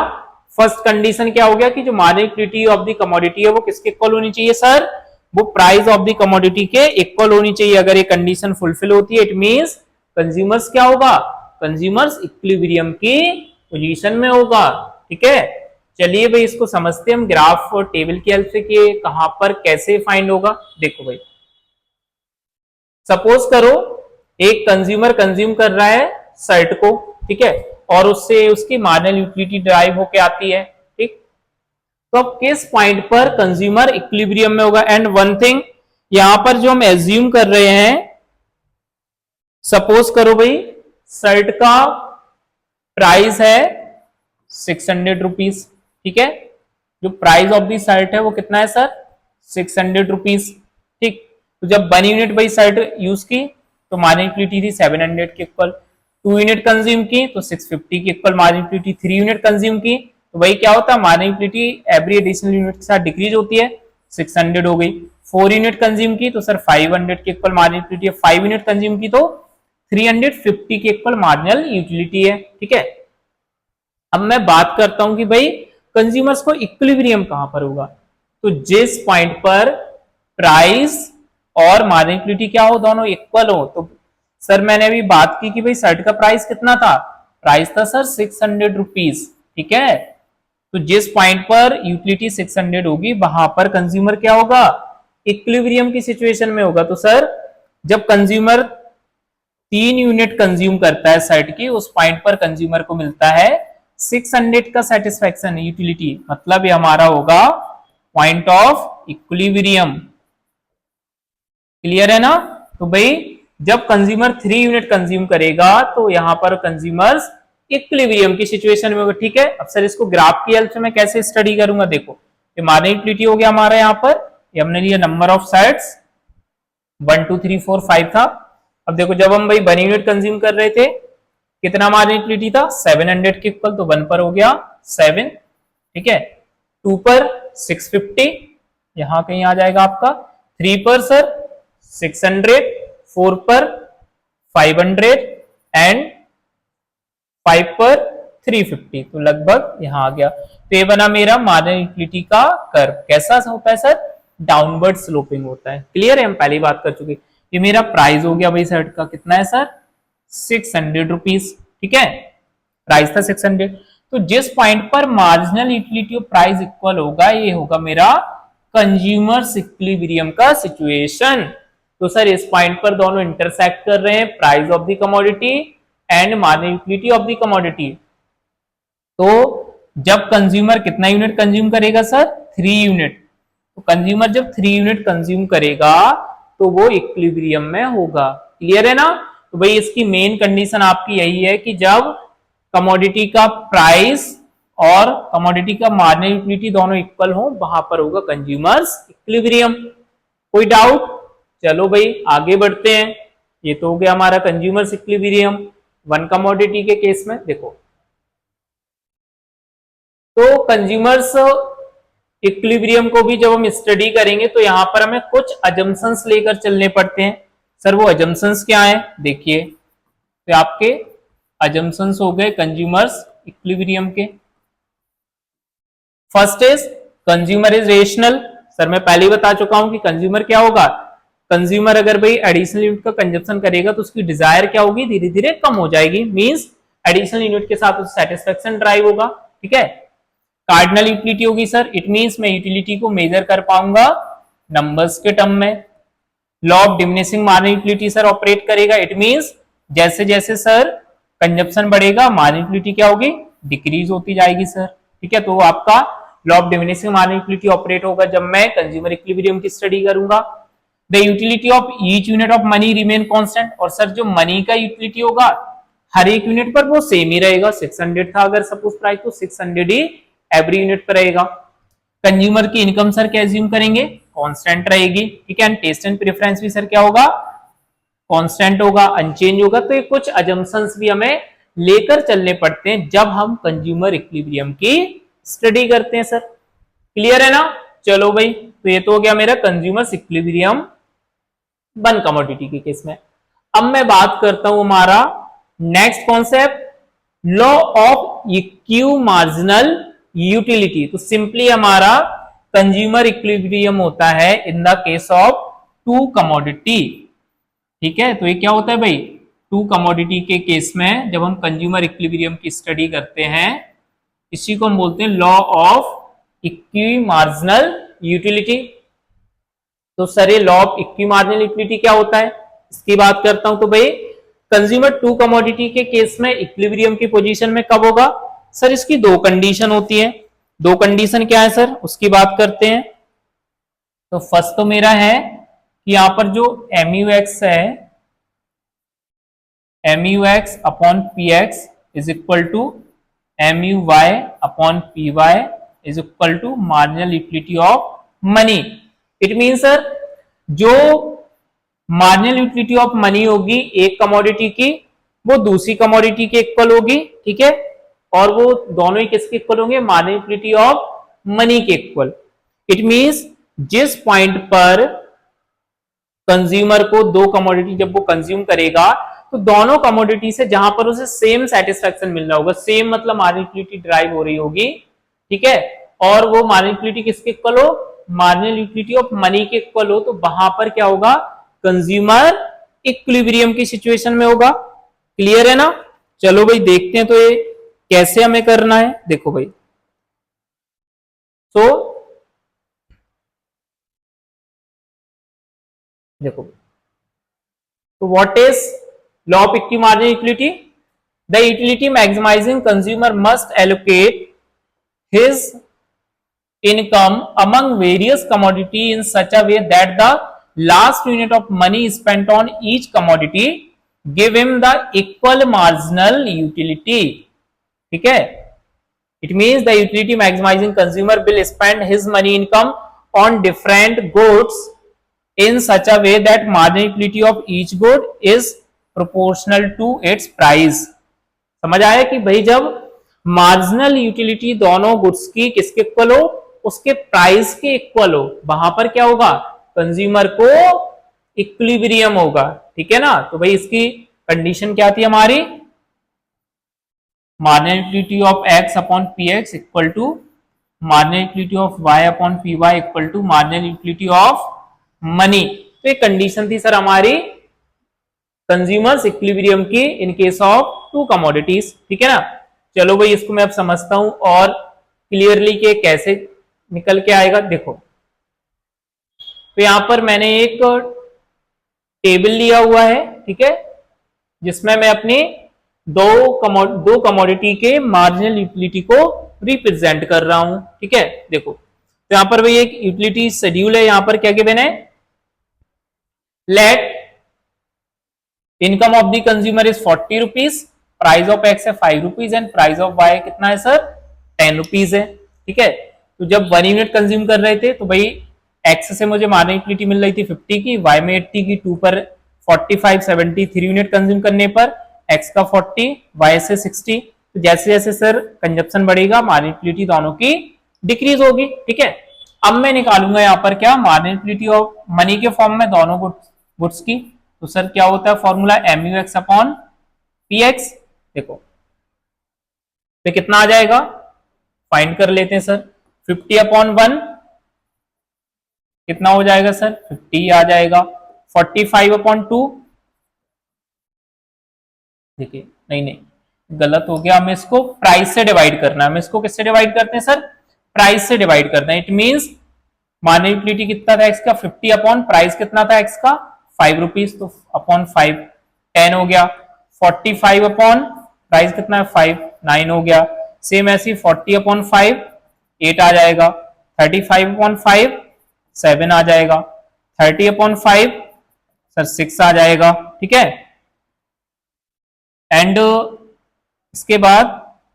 फर्स्ट कंडीशन क्या हो गया कि जो marginal utility of the commodity है वो किसके इक्वल होनी चाहिए सर, वो प्राइस ऑफ द कमोडिटी के इक्वल होनी चाहिए। अगर ये कंडीशन फुलफिल होती है इट मींस कंज्यूमर्स क्या होगा, कंज्यूमर्स इक्विलिब्रियम की पोजीशन में होगा, ठीक है। चलिए भाई इसको समझते हैं हम ग्राफ और टेबल की हेल्प से कि कहां पर कैसे फाइंड होगा। देखो भाई, सपोज करो एक कंज्यूमर कंज्यूम कर रहा है शर्ट को, ठीक है, और उससे उसकी मार्जिनल यूटिलिटी ड्राइव होके आती है, ठीक। तो अब किस पॉइंट पर कंज्यूमर इक्विलिब्रियम में होगा, एंड वन थिंग यहां पर जो हम एज्यूम कर रहे हैं, सपोज करो भाई शर्ट का प्राइस है 600 रुपीज, ठीक है, जो प्राइस ऑफ दी शर्ट है वो कितना है सर 600 रुपीज, ठीक। तो जब 1 यूनिट भाई शर्ट यूज की तो मार्जिनल यूटिलिटी थी 700 के इक्वल, 2 यूनिट कंज्यूम की तो 650 के equal marginal utility, 3 unit consume की तो भाई क्या होता है marginal utility every additional unit के साथ डिक्रीज होती है, 600 हो गई। 4 यूनिट कंज्यूम की तो सर 500 के इक्वल मार्जिनल यूटिलिटी है, 5 यूनिट कंज्यूम की तो 350 के इक्वल मार्जिनल यूटिलिटी है, ठीक है। अब मैं बात करता हूं कि भाई कंज्यूमर्स को इक्विलिब्रियम कहां पर होगा, तो जिस पॉइंट पर प्राइस और मार्जिनल यूटिलिटी क्या हो, दोनों इक्वल हो। तो सर मैंने अभी बात की कि भाई शर्ट का प्राइस कितना था, प्राइस था सर 600 रुपीज, ठीक है। तो जिस पॉइंट पर यूटिलिटी 600 होगी वहां पर कंज्यूमर क्या होगा, इक्विलिब्रियम की सिचुएशन में होगा। तो सर जब कंज्यूमर 3 यूनिट कंज्यूम करता है शर्ट की, उस पॉइंट पर कंज्यूमर को मिलता है 600 का सेटिस्फैक्शन यूटिलिटी, मतलब ये हमारा होगा पॉइंट ऑफ इक्विलिब्रियम, क्लियर है ना। तो भाई जब कंज्यूमर 3 यूनिट कंज्यूम करेगा तो यहां पर कंज्यूमर्स इक्विलिब्रियम की सिचुएशन में होगा, ठीक है। अब सर इसको ग्राफ की हेल्प से मैं कैसे स्टडी करूंगा, देखो ये मार्जिनल यूटिलिटी हो गया हमारा, यहाँ पर ये हमने लिया नंबर ऑफ शर्ट्स 1 2 3 4 5 था। अब देखो जब हम भाई 1 यूनिट कंज्यूम कर रहे थे कितना मार्जिनल यूटिलिटी था 700 के इक्वल, तो 1 पर हो गया 7, ठीक है, 2 पर 650 यहां कहीं आ जाएगा आपका, 3 पर सर 600, 4 पर 500 एंड 5 पर 350, तो लगभग यहां आ गया। तो ये बना मेरा मार्जिनल यूटिलिटी का कर्व, कैसा होता है सर, डाउनवर्ड स्लोपिंग होता है, क्लियर है, हम पहली बात कर चुके। ये मेरा प्राइस हो गया भाई शर्ट का, कितना है सर 600 रुपीज, ठीक है, प्राइस था 600। तो जिस पॉइंट पर marginal utility of price equal होगा ये होगा मेरा कंज्यूमर्स इक्विलिब्रियम का सिचुएशन। तो सर इस पॉइंट पर दोनों इंटरसेक्ट कर रहे हैं, price of the commodity and marginal utility of the commodity. तो जब कंज्यूमर कितना यूनिट कंज्यूम करेगा सर 3 यूनिट, तो कंज्यूमर जब 3 यूनिट कंज्यूम करेगा तो वो इक्विलिब्रियम में होगा। क्लियर है ना? तो भाई इसकी मेन कंडीशन आपकी यही है कि जब कमोडिटी का प्राइस और कमोडिटी का मार्जिनल यूटिलिटी दोनों इक्वल हो वहां पर होगा कंज्यूमर्स इक्विलिब्रियम। कोई डाउट? चलो भाई आगे बढ़ते हैं। ये तो हो गया हमारा कंज्यूमर्स इक्विलिब्रियम वन कमोडिटी के केस में। देखो तो कंज्यूमर्स इक्विलिब्रियम को भी जब हम स्टडी करेंगे तो यहां पर हमें कुछ अजम्पशंस लेकर चलने पड़ते हैं। सर वो अजम्पशंस क्या है? देखिए तो आपके अजम्पशंस हो गए कंज्यूमर्स इक्विलिब्रियम के। First is consumer is rational. Sir मैं पहले ही बता चुका हूं कि कंज्यूमर क्या होगा, कंज्यूमर अगर भाई एडिशनल यूनिट का कंजप्शन करेगा तो उसकी डिजायर क्या होगी, धीरे धीरे कम हो जाएगी, मींस एडिशनल यूनिट के साथ उसे सेटिस्फेक्शन ड्राइव होगा। ठीक है। कार्डिनल यूटिलिटी होगी सर, इट मींस मैं यूटिलिटी को मेजर कर पाऊंगा नंबर्स के टर्म में। Law of diminishing marginal utility sir operate करेगा, इट मींस जैसे जैसे सर कंजप्शन बढ़ेगा मार्जिनल यूटिलिटी क्या होगी, डिक्रीज होती जाएगी सर। ठीक है। तो आपका law of diminishing marginal utility operate होगा जब मैं कंज्यूमर इक्विलिब्रियम की स्टडी करूंगा। The utility of each unit of money remain constant. और सर जो मनी का यूटिलिटी होगा हर एक यूनिट पर वो सेम ही रहेगा। 600 था अगर सपोज प्राइस, तो 600 ही एवरी यूनिट पर रहेगा। कंज्यूमर की इनकम सर क्या एज्यूम करेंगे, कांस्टेंट रहेगी। ठीक है। टेस्ट एंड प्रेफरेंस भी सर क्या होगा, कांस्टेंट होगा, अनचेंज होगा। तो ये कुछ अजम्पशंस भी हमें लेकर चलने पड़ते हैं जब हम कंज्यूमर इक्विलिब्रियम की स्टडी करते हैं सर। क्लियर है ना? चलो भाई, तो ये तो हो गया मेरा कंज्यूमर इक्विलिब्रियम वन कमोडिटी के केस में। अब मैं बात करता हूं हमारा next concept, law of equi marginal utility. तो सिंपली हमारा कंज्यूमर इक्विलिब्रियम होता है in the case of two commodity. ठीक है। तो ये क्या होता है भाई, टू कमोडिटी के केस में जब हम कंज्यूमर इक्विलिब्रियम की स्टडी करते हैं, इसी को हम बोलते हैं law of equi marginal utility. तो सर ये law of equi marginal utility क्या होता है, इसकी बात करता हूं। तो भाई कंज्यूमर टू कमोडिटी के केस में इक्विलिब्रियम की पोजीशन में कब होगा सर, इसकी दो कंडीशन होती है। दो कंडीशन क्या है सर, उसकी बात करते हैं। तो फर्स्ट तो मेरा है कि यहां पर जो MUX है, MUX upon PX is equal to MUY upon PY is equal to marginal utility of money. It mean sir जो मार्जिनल यूटिलिटी ऑफ मनी होगी एक कमोडिटी की, वो दूसरी कमोडिटी के इक्वल होगी। ठीक है। और वो दोनों ही किसके इक्वल होंगे, मार्जिनल यूटिलिटी ऑफ मनी के इक्वल। इट मींस जिस पॉइंट पर कंज्यूमर को दो कमोडिटी जब वो कंज्यूम करेगा तो दोनों कमोडिटी से जहां पर उसे सेम सेटिस्फेक्शन मिल रहा होगा, सेम मतलब मार्जिनल यूटिलिटी ड्राइव हो रही होगी। ठीक है। और वो मार्जिनल यूटिलिटी किसके इक्वल हो, मार्जिनल यूटिलिटी ऑफ मनी के इक्वल हो, तो वहां पर क्या होगा, कंज्यूमर इक्विलिब्रियम की सिचुएशन में होगा। क्लियर है ना? चलो भाई देखते हैं तो ये कैसे हमें करना है। देखो भाई, तो देखो तो what is law of equi marginal utility, the utility maximising consumer must allocate his income among various commodity in such a way that the last unit of money spent on each commodity give him the equal marginal utility. ठीक है। It means the utility maximizing consumer will spend his money income on different goods in such a way that marginal utility of each good is proportional to its price. समझ आया कि भाई जब marginal utility दोनों goods की किसके equal हो, उसके प्राइस के इक्वल हो, वहां पर क्या होगा, कंज्यूमर को इक्विलिब्रियम होगा। ठीक है ना? तो भाई इसकी कंडीशन क्या थी हमारी, marginal utility of x upon PX equal to marginal utility of y upon PY equal to marginal utility of money. तो तो एक कंडीशन थी सर हमारी कंज्यूमर्स इक्विलिब्रियम की in case of to commodities, ठीक है ना। चलो भाई इसको मैं अब समझता हूं और क्लियरली कि कैसे निकल के आएगा। देखो तो यहां पर मैंने एक टेबल लिया हुआ है, ठीक है, जिसमें मैं अपनी दो कमोडिटी के मार्जिनल यूटिलिटी को रिप्रेजेंट कर रहा हूं, ठीक है। देखो तो यहां पर भाई एक यूटिलिटी शेड्यूल है, यहां पर क्या गिवन है, let income of the consumer is 40 rupees, price of X है 5 rupees and price of Y कितना है सर 10 रुपीज है, ठीक है। तो जब 1 यूनिट कंज्यूम कर रहे थे तो भाई एक्स से मुझे मार्जिनल यूटिलिटी मिल रही थी 50 की, वाई में 80 की, 2 पर 45 70, 3 यूनिट कंज्यूम करने पर एक्स का 40, वाई से 60। तो जैसे जैसे सर कंजप्शन बढ़ेगा मार्जिनल यूटिलिटी दोनों की डिक्रीज होगी, ठीक है। अब मैं निकालूंगा यहाँ पर क्या मार्जिनल यूटिलिटी ऑफ मनी के फॉर्म में दोनों गुड्स की। तो सर क्या होता है फॉर्मूला MUX अपॉन PX। देखो तो कितना आ जाएगा, फाइंड कर लेते हैं सर। 50 अपॉन 1 कितना हो जाएगा सर 50 आ जाएगा। 45 अपॉन 2, देखिए नहीं गलत हो गया, हमें इसको प्राइस से डिवाइड करना है। हमें इसको किससे डिवाइड करते हैं सर, प्राइस से डिवाइड करना है। इट मींस मार्जिनल यूटिलिटी कितना था एक्स का 50 अपॉन प्राइस कितना था एक्स का 5 रुपीज, तो अपॉन 5 10 हो गया। 45 अपॉन प्राइस कितना है 5 9 हो गया। सेम ऐसी 40 अपॉन 5 8 आ जाएगा। 35 अपॉन 5 7 आ जाएगा। 30 अपॉन 5 सर 6 आ जाएगा, ठीक है। एंड इसके बाद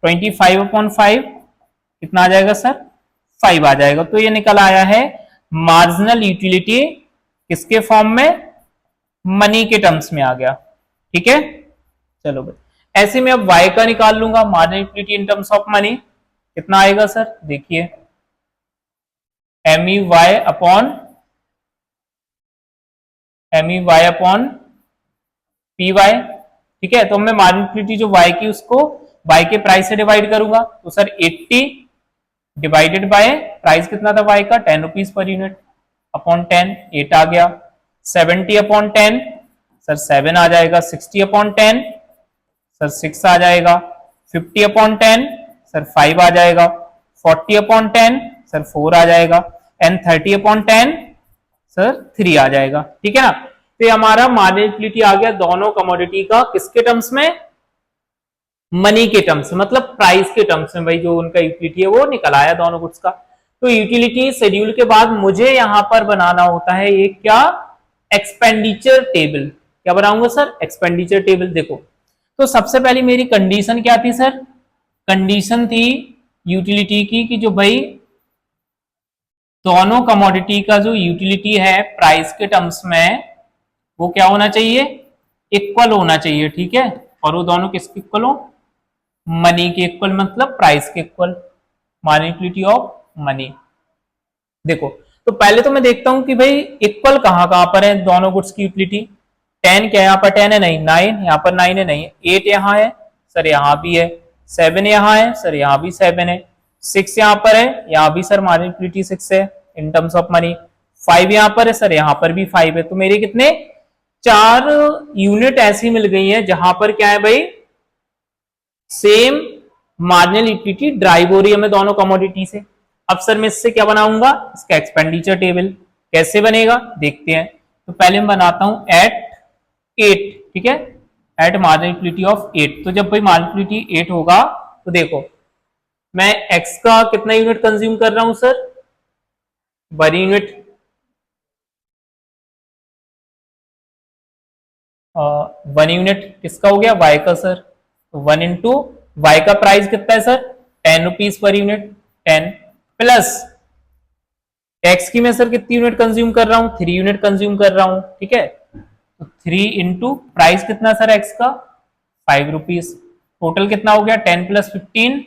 25 अपॉन 5 कितना आ जाएगा सर 5 आ जाएगा। तो ये निकल आया है मार्जिनल यूटिलिटी किसके फॉर्म में, मनी के टर्म्स में आ गया, ठीक है। चलो भाई ऐसे में अब y का निकाल लूंगा marginal utility in terms of money, कितना आएगा सर, देखिए MEY अपॉन PY, ठीक है। तो मैं मार्जिनल यूटिलिटी जो y की उसको y के प्राइस से डिवाइड करूंगा, तो सर 80 डिवाइडेड बाय प्राइस कितना था y का 10 रुपीज पर यूनिट अपॉन 10 8 आ गया। 70 अपॉन 10 सर 7 आ जाएगा। 60 अपॉन 10 सर 6 आ जाएगा। 50 अपॉन 10 सर 5 आ जाएगा। 40 अपॉन 10 सर 4 आ जाएगा एंड 30 अपॉन 10 सर 3 आ जाएगा, ठीक है ना। तो हमारा मार्जिनल यूटिलिटी आ गया दोनों कमोडिटी का किसके टर्म्स में, मनी के टर्म्स में, मतलब प्राइस के टर्म्स में। भाई जो उनका यूटिलिटी है वो निकल आया दोनों गुड्स का। तो यूटिलिटी शेड्यूल के बाद मुझे यहां पर बनाना होता है ये क्या, एक्सपेंडिचर टेबल। क्या बनाऊंगा सर, एक्सपेंडिचर टेबल। देखो तो सबसे पहले मेरी कंडीशन क्या थी सर, कंडीशन थी यूटिलिटी की कि जो भाई दोनों कमोडिटी का जो यूटिलिटी है प्राइस के टर्म्स में वो क्या होना चाहिए, इक्वल होना चाहिए, ठीक है। और वो दोनों किसके इक्वल हो, मनी के इक्वल, मतलब प्राइस के equal, marginal utility of money. देखो तो पहले तो मैं देखता हूं कि भाई इक्वल कहां कहां पर है दोनों गुड्स की यूटिलिटी। 10 क्या यहाँ पर 10 है, नहीं 9 यहाँ पर 9 है, नहीं 8 यहाँ है सर, यहाँ भी है। 7 यहाँ है सर, यहाँ भी 7 है। 6 यहाँ पर है, यहाँ भी सर मार्जिनल यूटिलिटी 6 है इन टर्म्स ऑफ मनी। 5 यहाँ पर है सर, यहाँ पर भी 5 है। तो मेरे कितने 4 यूनिट ऐसी मिल गई है जहां पर क्या है भाई सेम मार्जिनल यूटिलिटी ड्राइव हो रही है हमें दोनों कमोडिटी से। अब सर मैं इससे क्या बनाऊंगा, इसका एक्सपेंडिचर टेबल। कैसे बनेगा देखते हैं। तो पहले मैं बनाता हूं एट 8, ठीक है, एट मार्जिनल यूटिलिटी ऑफ 8। तो जब भाई मार्जिनल यूटिलिटी 8 होगा तो देखो मैं एक्स का कितना यूनिट कंज्यूम कर रहा हूं सर, 1 यूनिट। 1 यूनिट किसका हो गया, वाई का सर। तो 1 इंटू वाई का प्राइस कितना है sir 10 rupees per unit, 10 plus x की मैं सर कितनी यूनिट कंज्यूम कर रहा हूं, 3 यूनिट कंज्यूम कर रहा हूं, ठीक है। तो 3 इंटू प्राइस कितना सर एक्स का 5 रुपीज, टोटल कितना हो गया 10 प्लस 15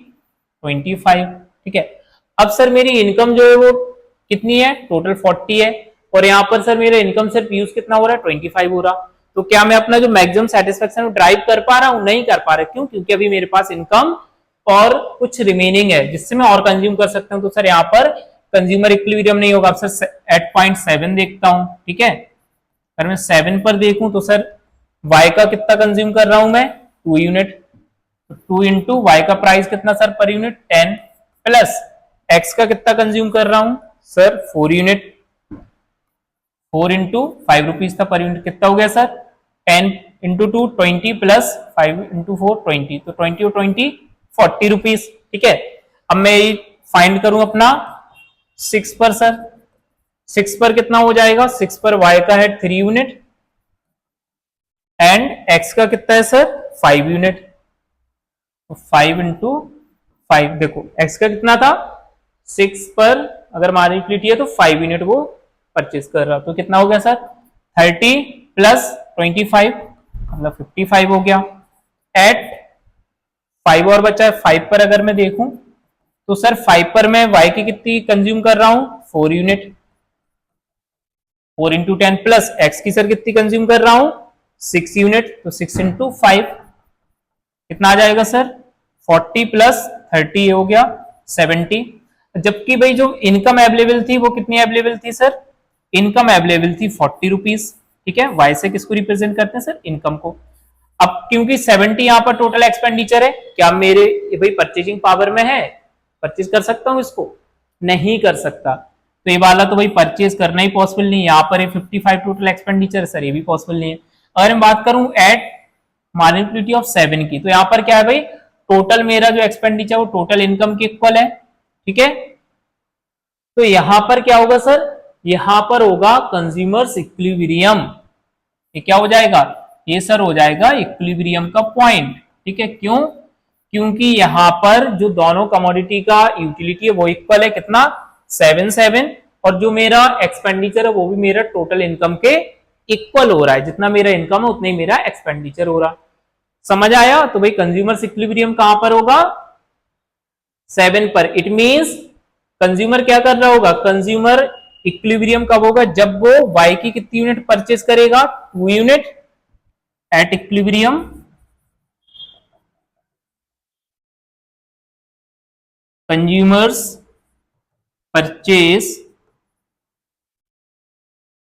25, ठीक है। अब सर मेरी इनकम जो है वो कितनी है, टोटल 40 है और यहाँ पर सर मेरा इनकम सर पीयूष कितना हो रहा है 25 हो रहा। तो क्या मैं अपना जो मैक्सिमम सेटिस्फेक्शन ड्राइव कर पा रहा हूं, नहीं कर पा रहा। क्यों, क्योंकि अभी मेरे पास इनकम और कुछ रिमेनिंग है जिससे मैं और कंज्यूम कर सकता हूं। तो सर यहाँ पर कंज्यूमर इक्विलिब्रियम नहीं होगा। अब सर 8.7 देखता हूं, ठीक है। अगर मैं 7 पर देखूं तो सर y का कितना कंज्यूम कर रहा हूं मैं 2 यूनिट, 2 इंटू वाई का प्राइस कितना sir per unit 10 plus x का कितना कंज्यूम कर रहा हूं सर 4 यूनिट, 4 इंटू 5 रुपीज था पर यूनिट, कितना हो गया सर 10 इंटू 2 20 प्लस 5 इंटू 4 20, तो 20 और 20 40 रुपीज। ठीक है, अब मैं फाइंड करूं अपना 6 पर सर, 6 पर कितना हो जाएगा, 6 पर y का है 3 यूनिट एंड x का कितना है सर 5 यूनिट, तो 5 इंटू 5, देखो x का कितना था 6 पर अगर मार्जिनलिटी है तो 5 यूनिट वो परचेज कर रहा, तो कितना हो गया सर 30 प्लस 25 मतलब 55 हो गया। एट 5 और बचा है, 5 पर अगर मैं देखूं तो सर 5 पर मैं y की कितनी कंज्यूम कर रहा हूं 4 यूनिट, 4 इंटू 10 प्लस x की सर कितनी कंज्यूम कर रहा हूं 6 यूनिट, तो 6 इंटू 5 कितना आ जाएगा सर 40 प्लस 30 हो गया 70। जबकि भाई जो इनकम अवेलेबल थी वो कितनी अवेलेबल थी सर, इनकम अवेलेबल थी 40 रुपीज। ठीक है, y से किसको रिप्रेजेंट करते हैं सर इनकम को। अब क्योंकि 70 यहां पर टोटल एक्सपेंडिचर है, क्या मेरे भाई परचेजिंग पावर में है, परचेज कर सकता हूं इसको, नहीं कर सकता, तो ये वाला तो भाई परचेज करना ही पॉसिबल नहीं है। यहाँ पर 55 टोटल एक्सपेंडिचर है सर, ये भी पॉसिबल नहीं है। अगर मैं बात करूं एट मार्जिनलिटी ऑफ 7 की, तो यहाँ पर क्या है भाई टोटल मेरा जो एक्सपेंडिचर वो टोटल इनकम के इक्वल है। ठीक है, तो यहां पर क्या होगा सर, यहां पर होगा कंज्यूमर्स इक्विलिब्रियम, ये क्या हो जाएगा, ये सर हो जाएगा इक्विलिब्रियम का पॉइंट। ठीक है, क्यों, क्योंकि यहां पर जो दोनों कमोडिटी का यूटिलिटी है वो इक्वल है, कितना 7 और जो मेरा एक्सपेंडिचर है वो भी मेरा टोटल इनकम के इक्वल हो रहा है, जितना मेरा इनकम है उतना ही मेरा एक्सपेंडिचर हो रहा। समझ आया, तो भाई कंज्यूमर्स इक्विलिब्रियम कहां पर होगा 7 पर। इट मींस कंज्यूमर क्या कर रहा होगा, कंज्यूमर इक्विलिब्रियम कब होगा, जब वो y की कितनी यूनिट परचेज करेगा 2 unit at equilibrium consumers purchase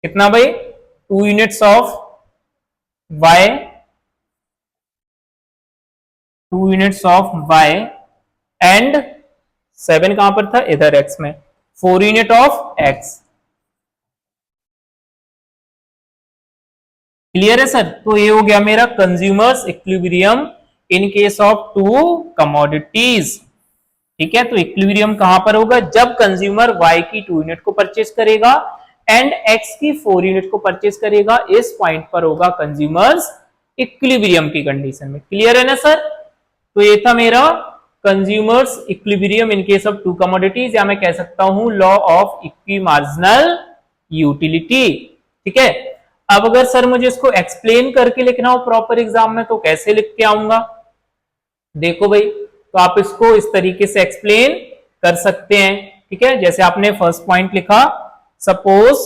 कितना भाई 2 units of y, 2 units of y and 7 कहां पर था इधर x में 4 यूनिट ऑफ x। क्लियर है सर, तो ये हो गया मेरा consumers equilibrium in case of to commodities. ठीक है, तो इक्विलिब्रियम कहां पर होगा, जब कंज्यूमर y की 2 यूनिट को परचेज करेगा एंड x की 4 यूनिट को परचेज करेगा, इस पॉइंट पर होगा कंज्यूमर्स इक्विलिब्रियम की कंडीशन में। क्लियर है ना सर, तो ये था मेरा consumers equilibrium in case of to commodities, या मैं कह सकता हूं law of equi marginal utility. ठीक है, अब अगर सर मुझे इसको एक्सप्लेन करके लिखना हो प्रॉपर एग्जाम में तो कैसे लिख के आऊंगा, देखो भाई, तो आप इसको इस तरीके से एक्सप्लेन कर सकते हैं। ठीक है, जैसे आपने फर्स्ट पॉइंट लिखा, suppose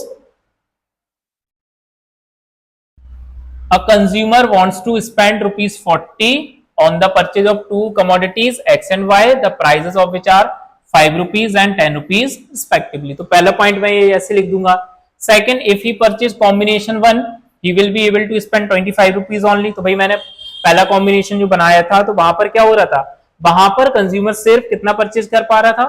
a consumer wants to spend ₹40 on the purchase of two commodities x and y, the prices of which are 5 rupees and 10 rupees respectively। तो पहला पॉइंट मैं ये ऐसे लिख दूंगा। Second, if he purchase combination 1 he will be able to spend 25 rupees only। तो भाई मैंने पहला कॉम्बिनेशन जो बनाया था तो वहां पर क्या हो रहा था, वहां पर कंज्यूमर सिर्फ कितना परचेज कर पा रहा था,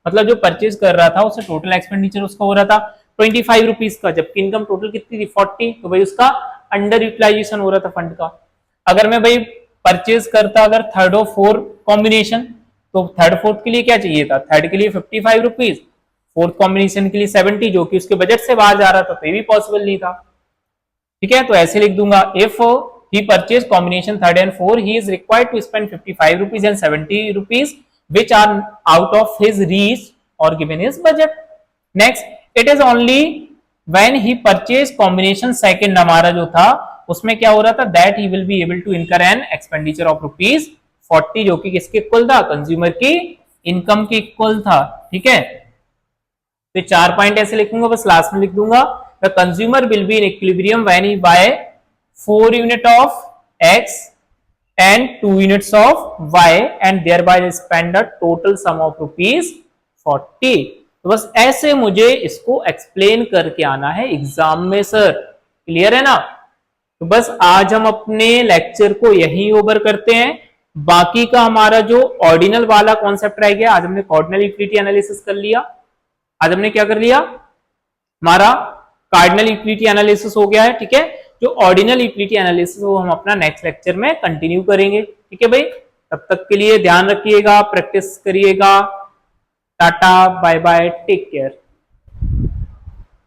मतलब जो परचेज कर रहा था उससे टोटल एक्सपेंडिचर उसका हो रहा था 25 रुपीज का, जबकि इनकम टोटल कितनी थी 40, तो भाई उसका अंडर यूटिलाइजेशन हो रहा था फंड का। अगर मैं भाई परचेज करता अगर थर्ड और फोर्थ कॉम्बिनेशन, तो थर्ड फोर्थ के लिए क्या चाहिए था, थर्ड के लिए 55 रुपीज, फोर्थ कॉम्बिनेशन के लिए 70, जो कि उसके बजट से बाहर जा रहा था, तो ये भी पॉसिबल नहीं था। ठीक है, तो ऐसे लिख दूंगा, if he purchased combination third and fourth, he is required to spend 55 rupees and 70 rupees which are out of his reach or given his budget। Next, it is only when he purchased combination second, हमारा जो था उसमें क्या हो रहा था, that he will be able to incur an expenditure of ₹40, जो कि किसके इक्वल था, कंज्यूमर की इनकम के इक्वल था। ठीक है, तो 4 पॉइंट ऐसे लिखूंगा, बस लास्ट में लिख दूंगा, the consumer will be in equilibrium when he buy 4 unit of x and 2 units of y and thereby spend a total sum of ₹40। तो बस ऐसे मुझे इसको एक्सप्लेन करके आना है एग्जाम में सर। क्लियर है ना? तो बस आज हम अपने लेक्चर को यही ओवर करते हैं। बाकी का हमारा जो ऑर्डिनल वाला कॉन्सेप्ट रह गया, आज हमने कार्डिनल इक्विलिटी एनालिसिस कर लिया। आज हमने क्या कर लिया, हमारा कार्डिनल इक्विलिटी एनालिसिस हो गया है। ठीक है, जो ऑर्डिनल इक्विलिटी एनालिसिस वो हम अपना नेक्स्ट लेक्चर में कंटिन्यू करेंगे। ठीक है भाई, तब तक के लिए ध्यान रखिएगा, प्रैक्टिस करिएगा। Tata, bye bye, take care.